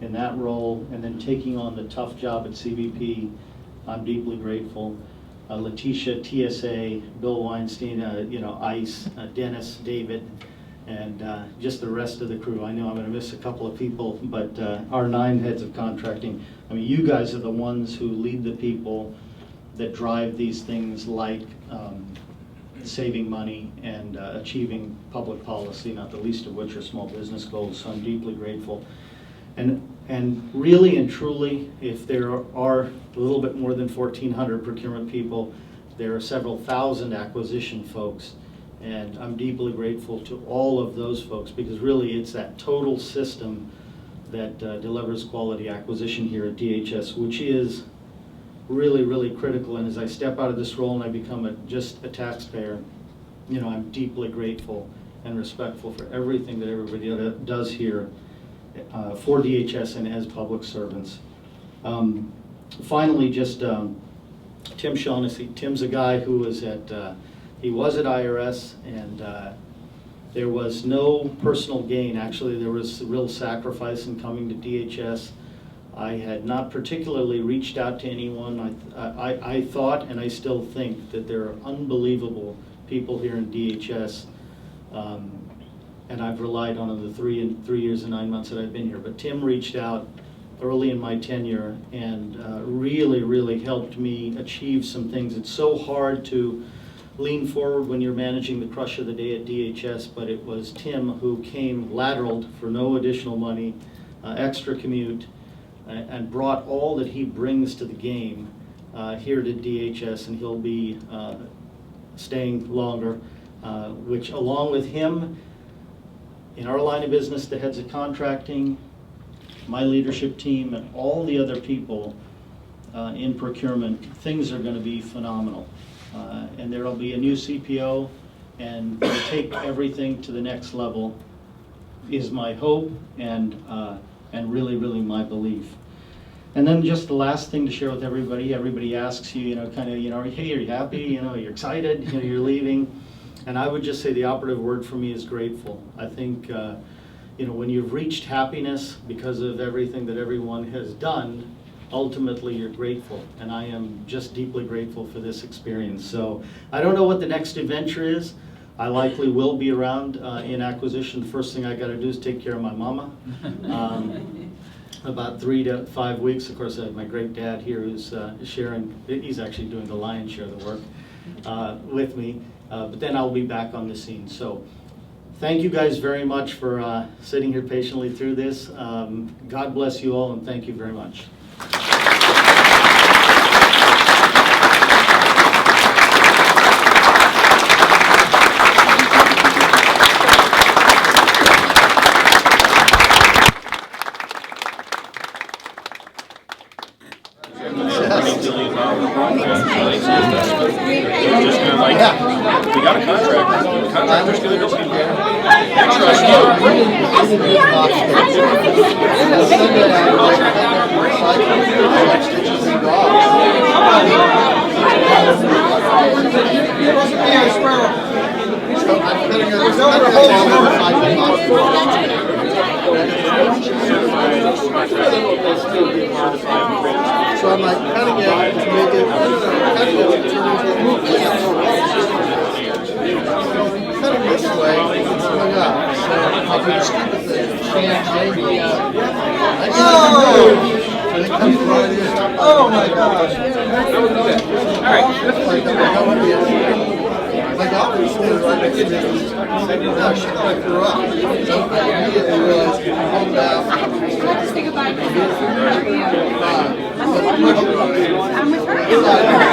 in that role, and then taking on the tough job at CBP, I'm deeply grateful. Letitia, TSA, Bill Weinstein, you know, ICE, Dennis, David, and just the rest of the crew. I know I'm going to miss a couple of people, but our 9 heads of contracting, I mean, you guys are the ones who lead the people that drive these things like saving money and achieving public policy, not the least of which are small business goals, so I'm deeply grateful. And really and truly, if there are a little bit more than 1,400 procurement people, there are several thousand acquisition folks. And I'm deeply grateful to all of those folks, because really it's that total system that delivers quality acquisition here at DHS, which is really, really critical. And as I step out of this role and I become just a taxpayer, you know, I'm deeply grateful and respectful for everything that everybody does here for DHS and as public servants. Finally, just Tim Shaughnessy. Tim's a guy who was he was at IRS, and there was no personal gain. Actually, there was real sacrifice in coming to DHS. I had not particularly reached out to anyone. I thought, and I still think, that there are unbelievable people here in DHS, and I've relied on them the 3 years and 9 months that I've been here. But Tim reached out early in my tenure and really, really helped me achieve some things. It's so hard to lean forward when you're managing the crush of the day at DHS, but it was Tim who came lateraled for no additional money, extra commute, and brought all that he brings to the game here to DHS, and he'll be staying longer, which along with him, in our line of business, the heads of contracting, my leadership team, and all the other people in procurement, things are going to be phenomenal. And there will be a new CPO, and we'll take everything to the next level, is my hope and really, really my belief. And then just the last thing to share with everybody, everybody asks you, kind of, hey, are you happy? You're excited, you're leaving. And I would just say the operative word for me is grateful. I think, when you've reached happiness because of everything that everyone has done, ultimately you're grateful. And I am just deeply grateful for this experience. So I don't know what the next adventure is. I likely will be around in acquisition. The first thing I got to do is take care of my mama. About 3 to 5 weeks. Of course, I have my great dad here who's sharing, he's actually doing the lion's share of the work with me. But then I'll be back on the scene. So thank you guys very much for sitting here patiently through this. God bless you all, and thank you very much. We got a contract. The contractor's going to go in there. I trust So I'm like cutting it to make it, cutting it to turn into a movie. Oh my gosh. Like I was standing right next to her. No, she thought I threw up. So I immediately realized I'm out. I'm with her.